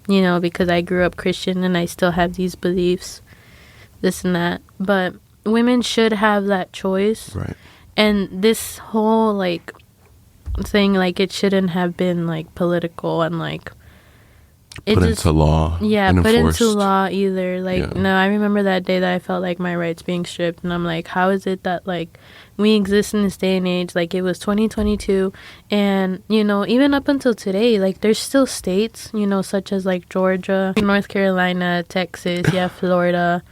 you know, because I grew up Christian and I still have these beliefs, this and that. But women should have that choice. Right. And this whole, like, thing, like, it shouldn't have been, like, political and, like, put into law. Yeah, and put enforced. into law either. Like, no, I remember that day that I felt like my rights being stripped, and I'm like, how is it that, like, we exist in this day and age? Like, it was 2022, and, you know, even up until today, like, there's still states, you know, such as, like, Georgia, North Carolina, Texas, Florida,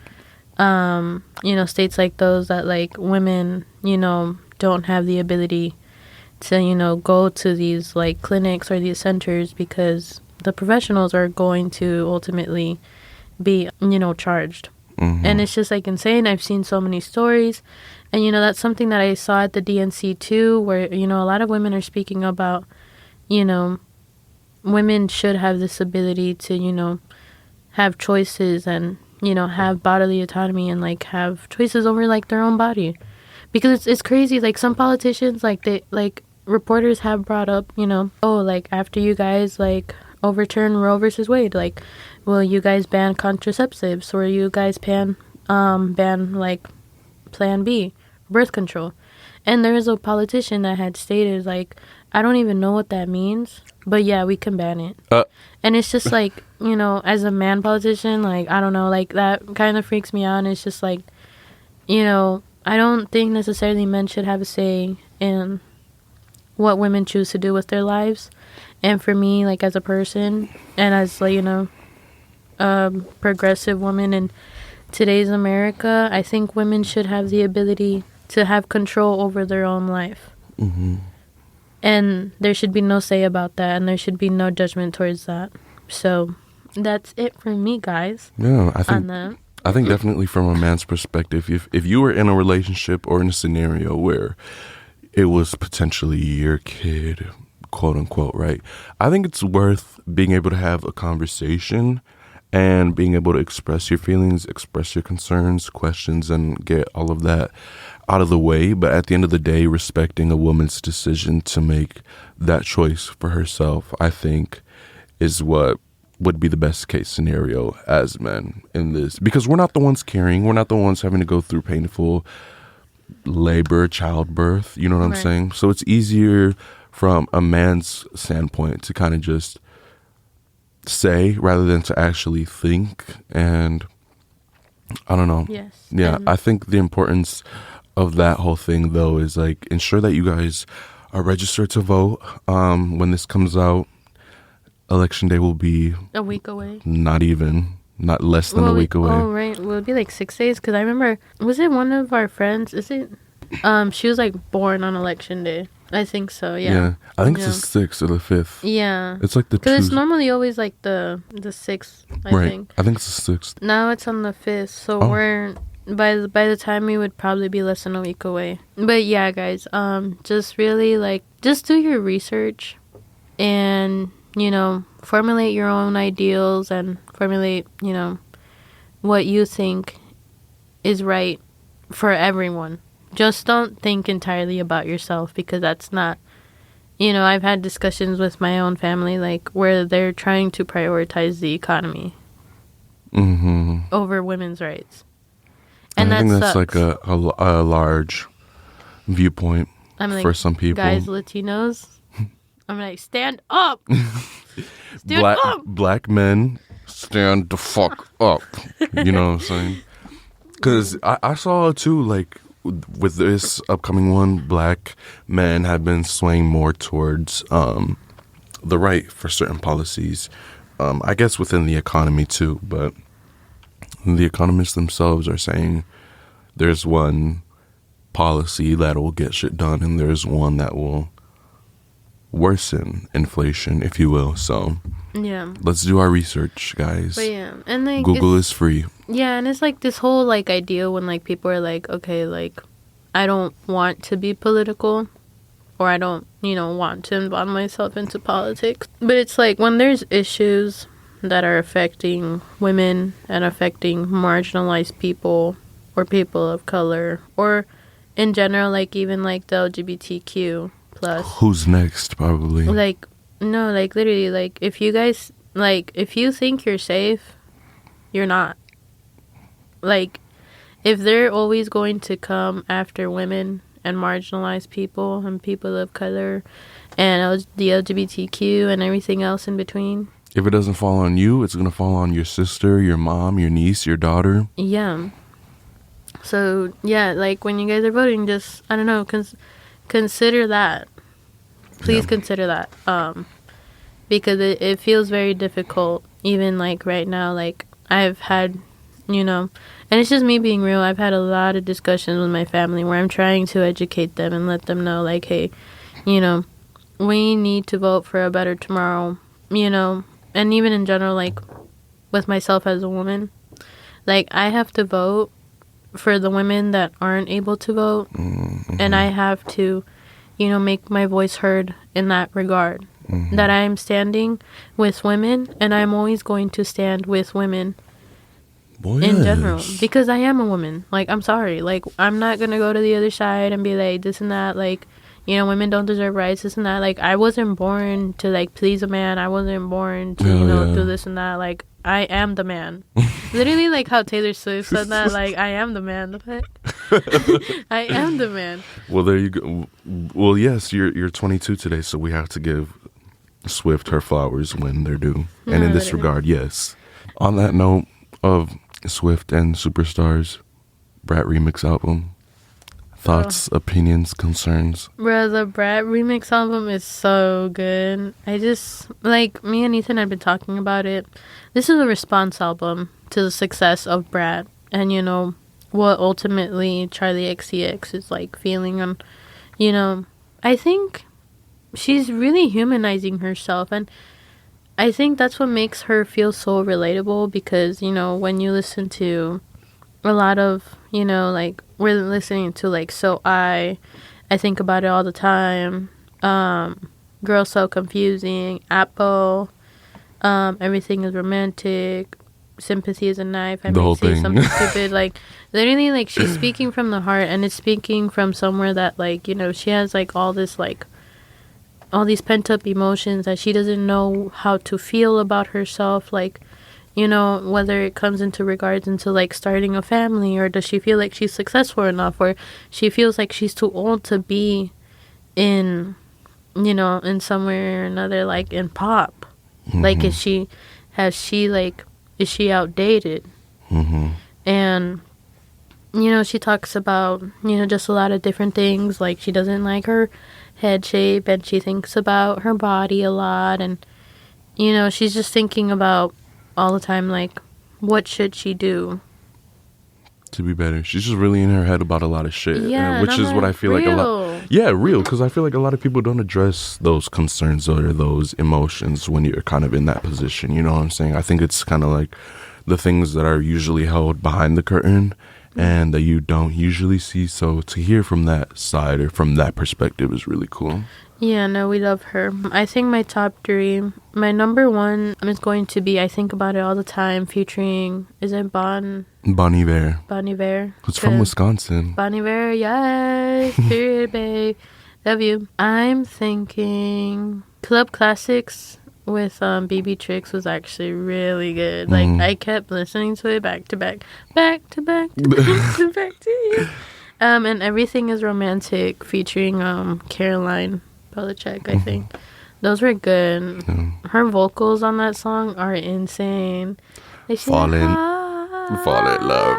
you know, states like those that, like, women, you know, don't have the ability to, you know, go to these, like, clinics or these centers, because the professionals are going to ultimately be, you know, charged. Mm-hmm. And it's just, like, insane. I've seen so many stories. And, you know, that's something that I saw at the DNC, too, where, you know, a lot of women are speaking about, you know, women should have this ability to, you know, have choices and, you know, have bodily autonomy and, like, have choices over, like, their own body. Because it's crazy. Like, some politicians, like, they, like, reporters have brought up, you know, oh, like, after you guys, like, overturn Roe versus Wade, like, will you guys ban contraceptives, or you guys ban ban like Plan B, birth control. And there is a politician that had stated, like, I don't even know what that means, but yeah, we can ban it. And it's just like, you know, as a man politician, like, I don't know, like, that kind of freaks me out. And it's just like, you know, I don't think necessarily men should have a say in what women choose to do with their lives. And for me, like, as a person and as, like, you know, a progressive woman in today's America, I think women should have the ability to have control over their own life. Mm-hmm. And there should be no say about that, and there should be no judgment towards that. So that's it for me, guys. Yeah, I think definitely from a man's perspective, if you were in a relationship or in a scenario where it was potentially your kid, quote unquote, right? I think it's worth being able to have a conversation and being able to express your feelings, express your concerns, questions, and get all of that out of the way. But at the end of the day, respecting a woman's decision to make that choice for herself, I think, is what would be the best case scenario as men in this. Because we're not the ones carrying. We're not the ones having to go through painful labor, childbirth. You know what I'm saying? So it's easier from a man's standpoint to kind of just say rather than to actually think. And I don't know. Yes. Yeah, I think the importance of that whole thing, though, is like ensure that you guys are registered to vote. When this comes out, election day will be a week away. Not less than a week away. Oh, right. Will it be like 6 days? Because I remember, was it one of our friends? Is it? She was like born on election day. I think so. Yeah. Yeah. I think it's the 6th or the 5th. Yeah. It's like the because it's normally always like the 6th. I think. I think it's the 6th. Now it's on the 5th, so we're by the time we would probably be less than a week away. But yeah, guys, just really like just do your research, and you know, formulate your own ideals and formulate, you know, what you think is right for everyone. Just don't think entirely about yourself, because that's not, you know, I've had discussions with my own family, like, where they're trying to prioritize the economy over women's rights. And I think that's like a large viewpoint for some people. Guys, Latinos, I'm like, stand up! Stand up! Black men, stand the fuck up. You know what I'm saying? Because I saw, too, like, with this upcoming one, black men have been swaying more towards the right for certain policies. I guess within the economy, too. But the economists themselves are saying there's one policy that will get shit done, and there's one that will worsen inflation, if you will. So yeah, let's do our research, guys. But yeah, and like Google is free. Yeah, and it's like this whole like idea when like people are like, okay, like I don't want to be political, or I don't, you know, want to involve myself into politics. But it's like when there's issues that are affecting women and affecting marginalized people or people of color, or in general, like even like the LGBTQ plus. Who's next, probably? Like, no, like literally, like if you guys, like if you think you're safe, you're not. Like, if they're always going to come after women and marginalized people and people of color and the LGBTQ and everything else in between. If it doesn't fall on you, it's going to fall on your sister, your mom, your niece, your daughter. Yeah. So, yeah, like when you guys are voting, just, I don't know, consider that. Please consider that. Because it feels very difficult, even like right now. Like, I've had, you know, and it's just me being real. I've had a lot of discussions with my family where I'm trying to educate them and let them know, like, hey, you know, we need to vote for a better tomorrow, you know. And even in general, like, with myself as a woman, like, I have to vote for the women that aren't able to vote. And I have to, you know, make my voice heard in that regard. That I am standing with women, and I'm always going to stand with women. In general, because I am a woman. Like, I'm sorry. Like, I'm not going to go to the other side and be like, this and that. Like, you know, women don't deserve rights, this and that. Like, I wasn't born to, like, please a man. I wasn't born to, you know, do this and that. Like, I am the man. Literally, like how Taylor Swift said that, like, I am the man. The fuck? I am the man. Well, there you go. Well, yes, you're 22 today, so we have to give Swift her flowers when they're due. And in this regard, yes. On that note of Swift and Superstars, Brat remix album. Thoughts, opinions, concerns? Bro, the Brat remix album is so good. I just, like, me and Ethan had been talking about it. This is a response album to the success of Brat. And, you know, what ultimately Charlie XCX is, like, feeling on, you know. I think she's really humanizing herself. And I think that's what makes her feel so relatable. Because, you know, when you listen to a lot of, you know, like, we're listening to, like, So I think about it all the time, Girl So Confusing, Apple, Everything is Romantic, Sympathy is a Knife, I may say something stupid, like, literally, like, she's speaking from the heart, and it's speaking from somewhere that, like, you know, she has, like, all this, like, all these pent-up emotions that she doesn't know how to feel about herself, like, you know, whether it comes into regards into, like, starting a family, or does she feel like she's successful enough, or she feels like she's too old to be in, you know, in somewhere or another, like, in pop. Mm-hmm. Like, is she outdated? Mm-hmm. And, you know, she talks about, you know, just a lot of different things, like, she doesn't like her head shape, and she thinks about her body a lot, and, you know, she's just thinking about all the time, like, what should she do to be better? She's just really in her head about a lot of shit, which is what I feel real. Like a lot. Yeah, real, because I feel like a lot of people don't address those concerns or those emotions when you're kind of in that position. You know what I'm saying? I think it's kind of like the things that are usually held behind the curtain and that you don't usually see. So to hear from that side or from that perspective is really cool. Yeah, no, we love her. I think my top 3, my number 1 is going to be I Think About It All the Time, featuring, is it Bon Iver? Bon Iver. It's from Wisconsin. Bon Iver, yes. Period, babe. Love you. I'm thinking Club Classics with BB Tricks was actually really good. Like, I kept listening to it back to back to you. And Everything is Romantic, featuring Caroline Polachek, I think. Those were good. Her vocals on that song are insane. Fall in love.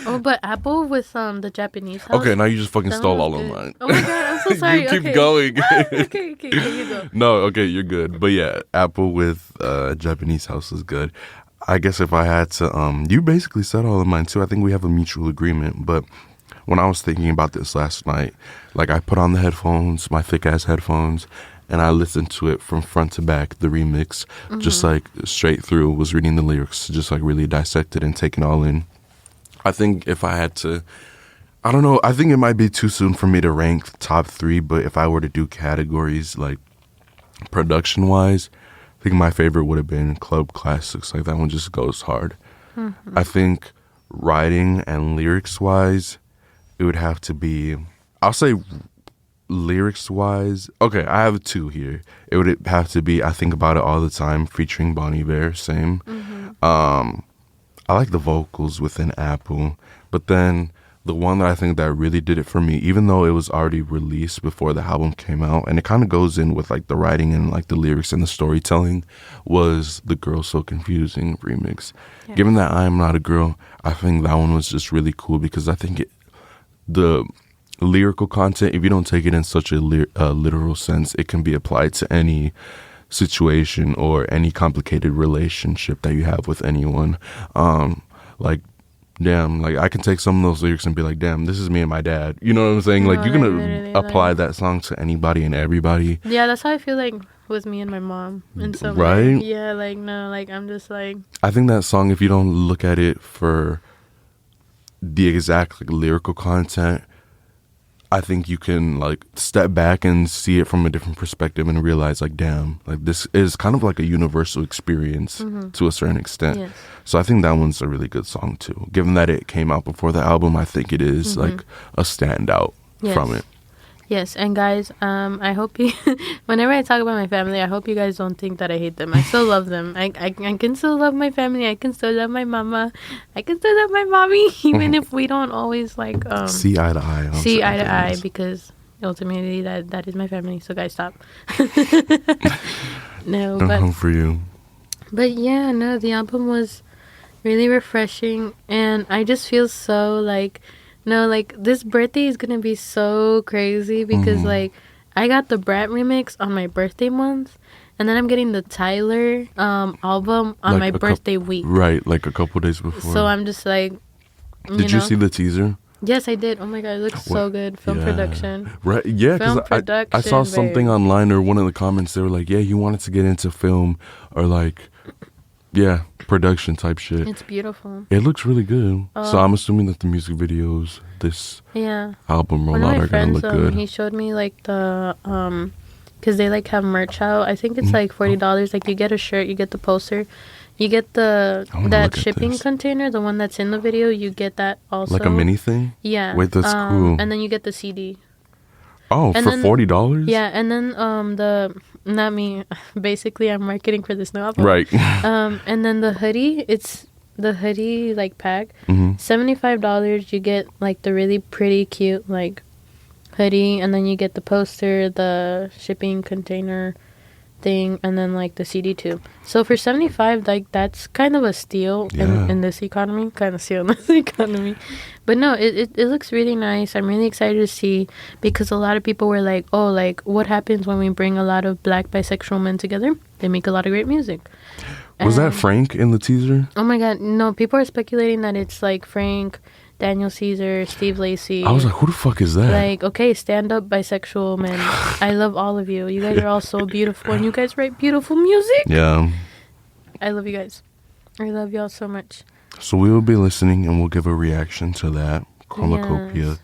Oh, but Apple with the Japanese house. Okay, now you just fucking stole all of mine. Oh my god, I'm so sorry. You keep going. okay, you go. No, okay, you're good. But yeah, Apple with Japanese house is good. I guess if I had to, you basically said all of mine too. I think we have a mutual agreement, but when I was thinking about this last night, like, I put on the headphones, my thick-ass headphones, and I listened to it from front to back, the remix, just, like, straight through, was reading the lyrics, just, like, really dissect it and take it all in. I think if I had to, I don't know, I think it might be too soon for me to rank top 3, but if I were to do categories, like, production-wise, I think my favorite would have been Club Classics. Like, that one just goes hard. Mm-hmm. I think writing and lyrics-wise, it would have to be, I'll say lyrics-wise, okay, I have 2 here. It would have to be I Think About It All the Time, featuring Bon Iver, same. Mm-hmm. I like the vocals within Apple, but then the one that I think that really did it for me, even though it was already released before the album came out, and it kind of goes in with, like, the writing and, like, the lyrics and the storytelling, was the Girl So Confusing remix. Yeah. Given that I am not a girl, I think that one was just really cool, because I think the lyrical content, if you don't take it in such a literal sense, it can be applied to any situation or any complicated relationship that you have with anyone. Like, damn, like, I can take some of those lyrics and be like, damn, this is me and my dad. You know what I'm saying? Like, you're gonna apply that song to anybody and everybody. Yeah, that's how I feel like with me and my mom. And so, right? Yeah, like, no, like, I'm just like, I think that song, if you don't look at it for the exact, like, lyrical content, I think you can, like, step back and see it from a different perspective and realize, like, damn, like, this is kind of like a universal experience to a certain extent. Yes. So I think that one's a really good song too. Given that it came out before the album, I think it is like a standout from it. Yes, and guys, I hope you, whenever I talk about my family, I hope you guys don't think that I hate them. I still love them. I can still love my family. I can still love my mama. I can still love my mommy, even if we don't always like see eye to eye. Because ultimately that is my family. So guys, stop. No, I'm home for you. But yeah, no, the album was really refreshing, and I just feel so like. No, like, this birthday is gonna be so crazy because, like, I got the Brat remix on my birthday month, and then I'm getting the Tyler album on my birthday week. Right, like a couple days before. So I'm just like, Did you see the teaser? Yes, I did. Oh my god, it looks so good. Film production. Right, yeah, because I saw something online, or one of the comments, they were like, yeah, he wanted to get into film, or like, yeah, production type shit. It's beautiful. It looks really good. So I'm assuming that the music videos, this album rollout are going to look good. He showed me like the, because they like have merch out. I think it's like $40. Like you get a shirt, you get the poster, you get that shipping container, the one that's in the video, you get that also. Like a mini thing? Yeah. Wait, that's cool. And then you get the CD. Oh, and for $40? Yeah, and then not me. Basically, I'm marketing for this new album. Right. And then the hoodie, it's the hoodie like pack. $75. You get like the really pretty, cute like hoodie, and then you get the poster, the shipping container thing, and then like the CD too. So for $75, like that's kind of a steal in this economy. Kind of steal in this economy. But no, it looks really nice. I'm really excited to see, because a lot of people were like, oh, like what happens when we bring a lot of black bisexual men together? They make a lot of great music. Was that Frank in the teaser? Oh my god, no, people are speculating that it's like Frank, Daniel Caesar, Steve Lacy. I was like, who the fuck is that? Like, okay, stand up bisexual men. I love all of you. You guys are all so beautiful, and you guys write beautiful music. Yeah. I love you guys. I love y'all so much. So we will be listening, and we'll give a reaction to that. Cornucopia. Yes.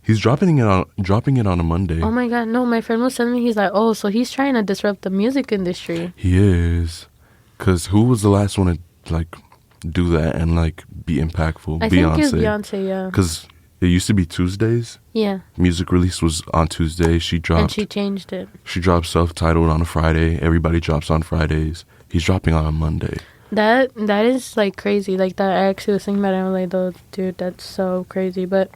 He's dropping it on a Monday. Oh my god, no, my friend was telling me, he's like, oh, so he's trying to disrupt the music industry. He is. Because who was the last one to, like, do that and, like, be impactful? I think it was Beyonce, yeah. Because it used to be Tuesdays. Yeah. Music release was on Tuesday. And she changed it. She dropped self-titled on a Friday. Everybody drops on Fridays. He's dropping on a Monday. That is, like, crazy. Like, that I actually was thinking about it. I'm like, oh, dude, that's so crazy. But,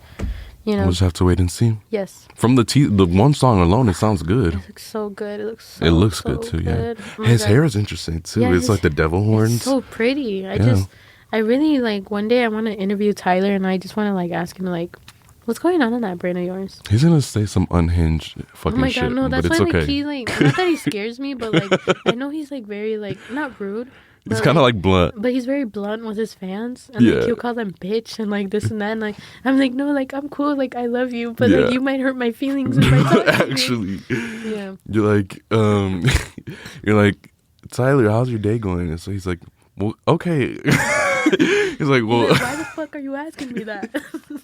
you know. We'll just have to wait and see. Yes. From the one song alone, it sounds good. It looks so good. It looks good, too, good. yeah. Oh his hair is interesting, too. Yeah, it's like the devil horns. It's so pretty. I really, like, one day I want to interview Tyler, and I just want to, like, ask him, like, what's going on in that brain of yours? He's going to say some unhinged fucking shit. Oh, my God, no, that's why, like, he, like, not that he scares me, but, like, I know he's, like, very, like, not rude. He's kind of like blunt. But he's very blunt with his fans. And like, he'll call them bitch and like this and that. And like, I'm like, no, like, I'm cool. Like, I love you. But like, you might hurt my feelings if I talk to you. Actually. Yeah. You're like, Tyler, how's your day going? And so he's like, well, okay. He's like, well. Why the fuck are you asking me that?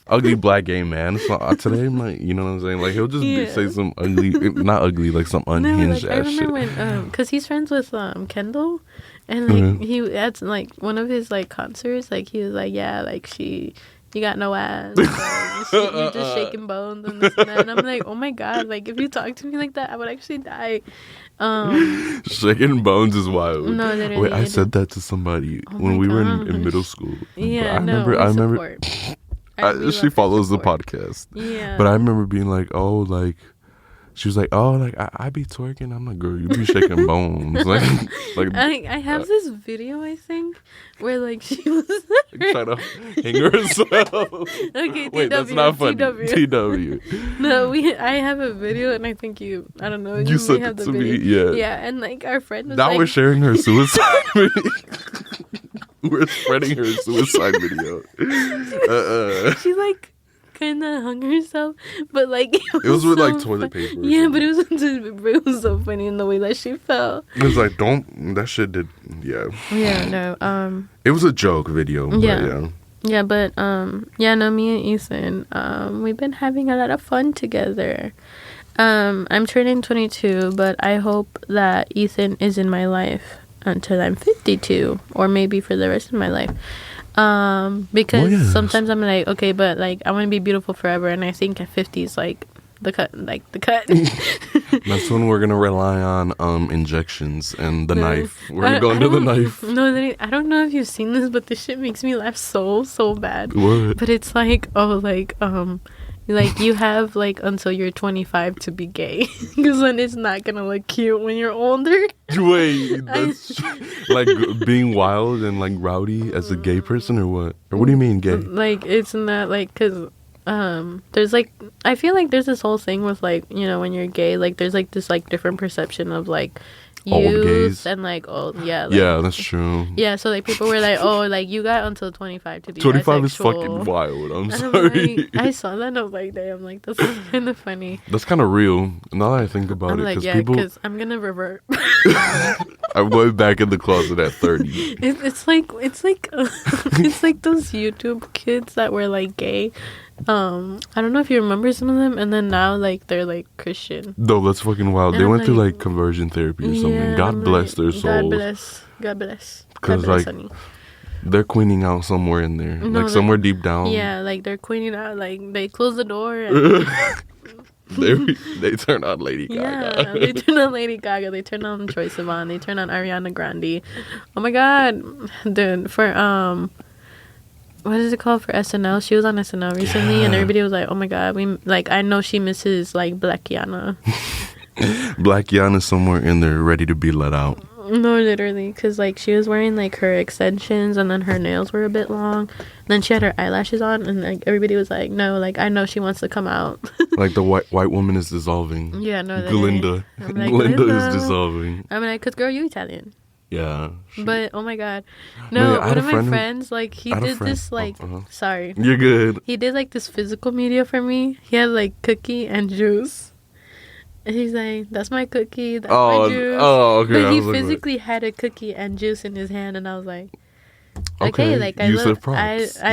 Ugly black gay man. So, today, I'm like, you know what I'm saying? Like, he'll just say some ugly, not ugly, like some unhinged ass shit. I remember when, because he's friends with Kendall. And, like, he at, like, one of his, like, concerts, like, he was like, yeah, like, you got no ass. You're just shaking bones and this and that. And I'm like, oh, my God. Like, if you talk to me like that, I would actually die. Shaking bones is wild. No, literally. Wait, I said that to somebody when we were in middle school. Yeah, I remember. She follows the podcast. Yeah. But I remember being like, oh, like, she was like, oh, like, I be twerking. I'm like, girl, you be shaking bones. like I have this video, I think, where, like, she was trying to hang herself. Okay, wait, that's not funny. TW. No, I have a video, and I think you sent it to me, yeah, and, like, our friend was now we're sharing her suicide video. We're spreading her suicide video. She, like, kind of hung herself, but like it was with so like toilet paper. Yeah, but it was so funny in the way that she fell. It was like, that shit did. Yeah, no. It was a joke video. But no, me and Ethan, we've been having a lot of fun together. I'm turning 22, but I hope that Ethan is in my life until I'm 52, or maybe for the rest of my life. Because sometimes I'm like, okay, but like I want to be beautiful forever, and I think at 50 is like the cut. That's when we're gonna rely on injections and the knife. We're gonna go into the knife. No, I don't know if you've seen this, but this shit makes me laugh so bad. What? But it's like, like you have like until you're 25 to be gay, because then it's not gonna look cute when you're older. Wait, that's like being wild and like rowdy as a gay person, or what? Or what do you mean gay? Like it's not like, because there's like, I feel like there's this whole thing with like, you know, when you're gay, like there's like this like different perception of like old gays and like old, yeah, that's true. Yeah, so like people were like, oh, like you got until 25 to be 25 bisexual. is fucking wild. I'm sorry. Like, I saw that and I was like, damn, like this is kind of funny. That's kind of real. Now that I think about I'm it, like, because yeah, because I'm gonna revert. I'm going back in the closet at 30. It's like it's like those YouTube kids that were like gay. I don't know if you remember some of them, and then now like they're like Christian. No, that's fucking wild. And they I'm went like, through like conversion therapy or something. Yeah, God bless their souls. God bless. Because like honey. they're queening out somewhere in there, No, like somewhere deep down. Yeah, like they're queening out. Like they close the door. And they turn on Lady Gaga. Yeah, they turn on Lady Gaga. They turn on Troye Sivan. They turn on Ariana Grande. Oh my god, dude! For what is it called, for SNL? She was on SNL recently, and everybody was like, "Oh my god, I know she misses like Black Yana." Black Yana's somewhere in there, ready to be let out. No, literally, because like she was wearing like her extensions, and then her nails were a bit long. And then she had her eyelashes on, and like everybody was like, "No, like I know she wants to come out." Like the white woman is dissolving. Yeah, no, Glinda. Like, Glinda is dissolving. I'm like, "Cause girl, you Italian." Yeah. But oh my god, no! Man, one of my friends, like he did this like, Uh-huh. sorry, You're good. he did like this physical media for me. He had like cookie and juice, and he's like, "That's my cookie, that's my juice." Oh, okay. But he physically had a cookie and juice in his hand, and I was like, okay, like I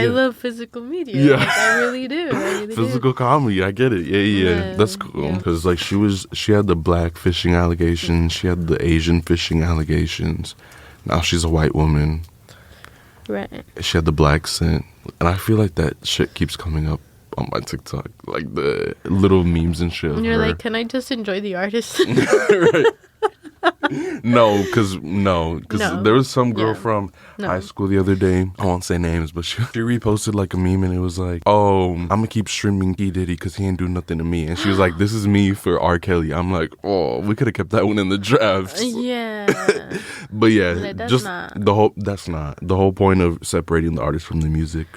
love physical media. Yeah. Like, I really do. Physical comedy, I get it. Yeah. That's cool. Because like she had the black fishing allegations, she had the Asian fishing allegations. Now she's a white woman. Right. She had the black scent, and I feel like that shit keeps coming up on my TikTok, like the little memes and shit. And you're like, can I just enjoy the artist? Right. No, because there was some girl from high school the other day. I won't say names, but she reposted like a meme, and it was like, "Oh, I'm gonna keep streaming P Diddy because he ain't do nothing to me." And she was like, "This is me for R. Kelly." I'm like, "Oh, we could have kept that one in the drafts." Yeah. But yeah, like, just the whole point of separating the artist from the music,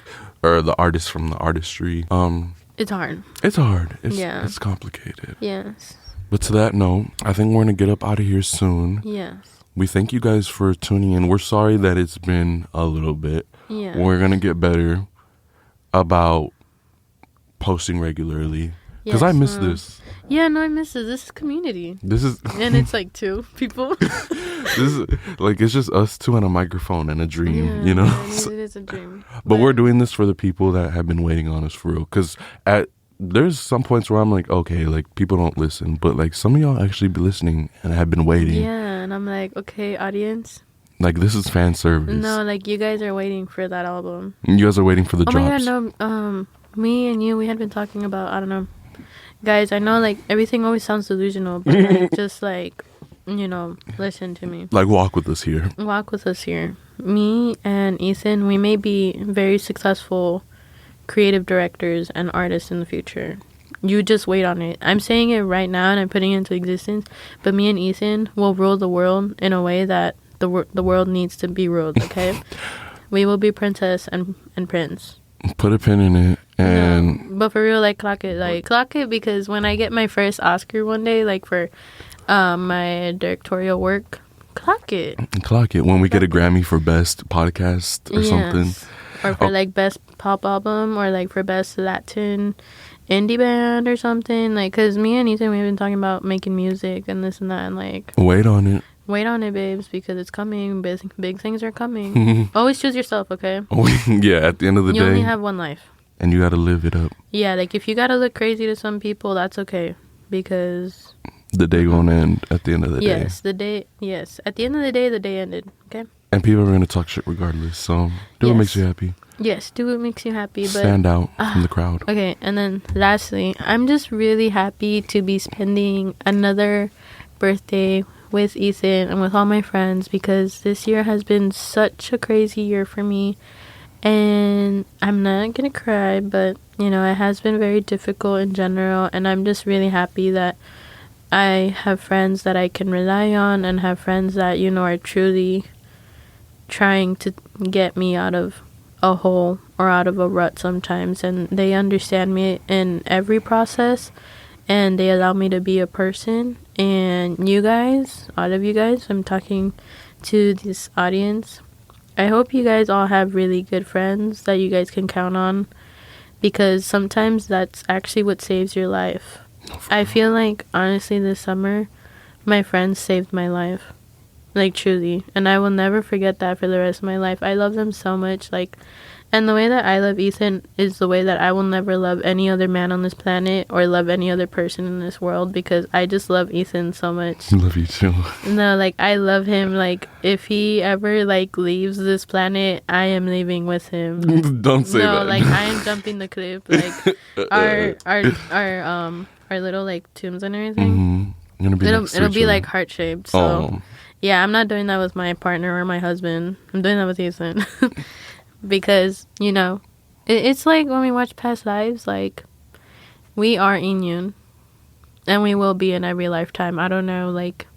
or the artist from the artistry. It's hard. It's complicated. Yes. But to that note, I think we're going to get up out of here soon. Yes. We thank you guys for tuning in. We're sorry that it's been a little bit. Yeah. We're going to get better about posting regularly. Because I miss this. Yeah, no, I miss this. This is community. And it's like 2 people. This is like, it's just us 2 and a microphone and a dream, you know? It is a dream. But we're doing this for the people that have been waiting on us for real. Because there's some points where I'm like, okay, like people don't listen, but like some of y'all actually be listening and have been waiting. Yeah, and I'm like, okay, audience. Like this is fan service. No, like you guys are waiting for that album. You guys are waiting for the drops. Oh my god, no. Me and you, we had been talking about, I don't know. Guys, I know like everything always sounds delusional, but like, just like, you know, listen to me. Like walk with us here. Walk with us here. Me and Ethan, we may be very successful creative directors and artists in the future. You just wait on it. I'm saying it right now and I'm putting it into existence, but me and Ethan will rule the world in a way that the world needs to be ruled, okay? We will be princess and prince. Put a pin in it. And no, but for real, like clock it, because when I get my first Oscar one day, like for my directorial work, clock it when we get a Grammy for best podcast or something. Or for like best pop album, or like for best Latin indie band or something. Like, cause me and Ethan, we've been talking about making music and this and that, and like wait on it, babes, because it's coming. Big things are coming. Always choose yourself, okay? Yeah, at the end of the day, you only have one life, and you gotta live it up. Yeah, like if you gotta look crazy to some people, that's okay, because the day gonna end at the end of the day. Yes, at the end of the day, the day ended. Okay. And people are gonna talk shit regardless. So do what makes you happy. Yes, do what makes you happy. But stand out from the crowd. Okay, and then lastly, I'm just really happy to be spending another birthday with Ethan and with all my friends, because this year has been such a crazy year for me. And I'm not gonna cry, but you know, it has been very difficult in general, and I'm just really happy that I have friends that I can rely on, and have friends that, you know, are truly trying to get me out of a hole or out of a rut sometimes, and they understand me in every process, and they allow me to be a person. And you guys, all of you guys, I'm talking to this audience, I hope you guys all have really good friends that you guys can count on, because sometimes that's actually what saves your life. I feel like, honestly, this summer, my friends saved my life. Like, truly. And I will never forget that for the rest of my life. I love them so much. Like, and the way that I love Ethan is the way that I will never love any other man on this planet or love any other person in this world, because I just love Ethan so much. I love you too. No, like, I love him. Like, if he ever, like, leaves this planet, I am leaving with him. Don't say that. No, like, I am jumping the cliff. Like, our little, like, tombs and everything. It'll be like heart shaped. So yeah, I'm not doing that with my partner or my husband. I'm doing that with Ethan. Because, you know, it's like when we watch past lives, like, we are in and we will be in every lifetime. I don't know, like,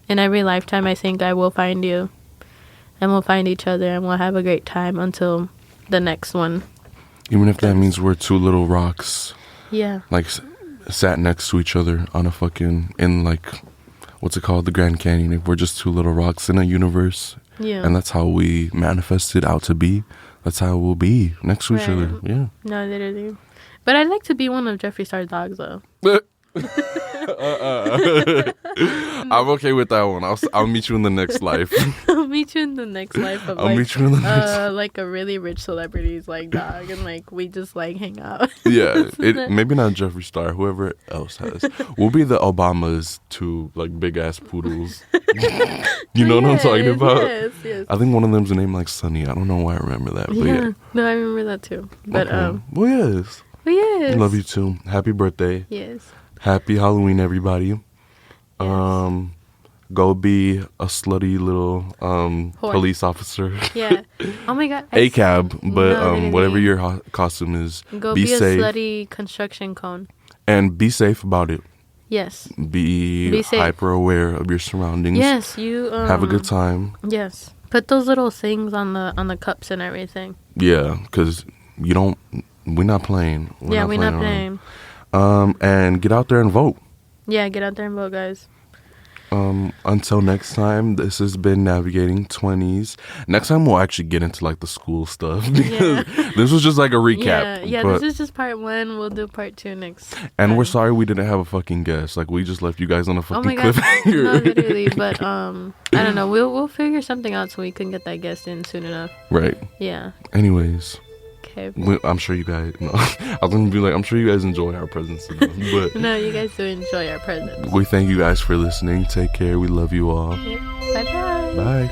in every lifetime, I think I will find you, and we'll find each other, and we'll have a great time until the next one. Even if that means we're two little rocks. Yeah. Like, sat next to each other on a fucking, in, like, what's it called, the Grand Canyon. If we're just two little rocks in a universe. Yeah. And that's how we manifested out to be. That's how we'll be next to each other. Yeah. No, literally. But I'd like to be one of Jeffree Star's dogs, though. I'm okay with that one. I'll meet you in the next life. I'll meet you in the next life of like a really rich celebrity's like dog, and like we just like hang out. Yeah, maybe not Jeffree Star. Whoever else has, we'll be the Obamas to like big ass poodles. You know what I'm talking about? Yes. I think one of them's named like Sunny. I don't know why I remember that. But yeah. No, I remember that too. But okay. Well, yes. Love you too. Happy birthday. Yes. Happy Halloween, everybody. Yes. Go be a slutty little police officer. Yeah. Oh my god. A cab, but whatever your costume is, go be safe. A slutty construction cone. And be safe about it. Yes. Be hyper aware of your surroundings. Yes, you have a good time. Yes. Put those little things on the cups and everything. Yeah, because we're not playing. We're not playing. And get out there and vote. Yeah, get out there and vote, guys. Until next time, this has been Navigating 20s. Next time we'll actually get into like the school stuff, because this was just like a recap. Yeah, this is just part 1. We'll do part 2 next and time. We're sorry we didn't have a fucking guest. Like, we just left you guys on a fucking cliffhanger. No, literally. But I don't know. We'll figure something out so we can get that guest in soon enough. Right. Yeah. Anyways. Okay. I'm sure you guys. No, I was gonna be like, I'm sure you guys enjoy our presence enough, but no, you guys do enjoy our presence. We thank you guys for listening. Take care. We love you all. Yep. Bye-bye. Bye.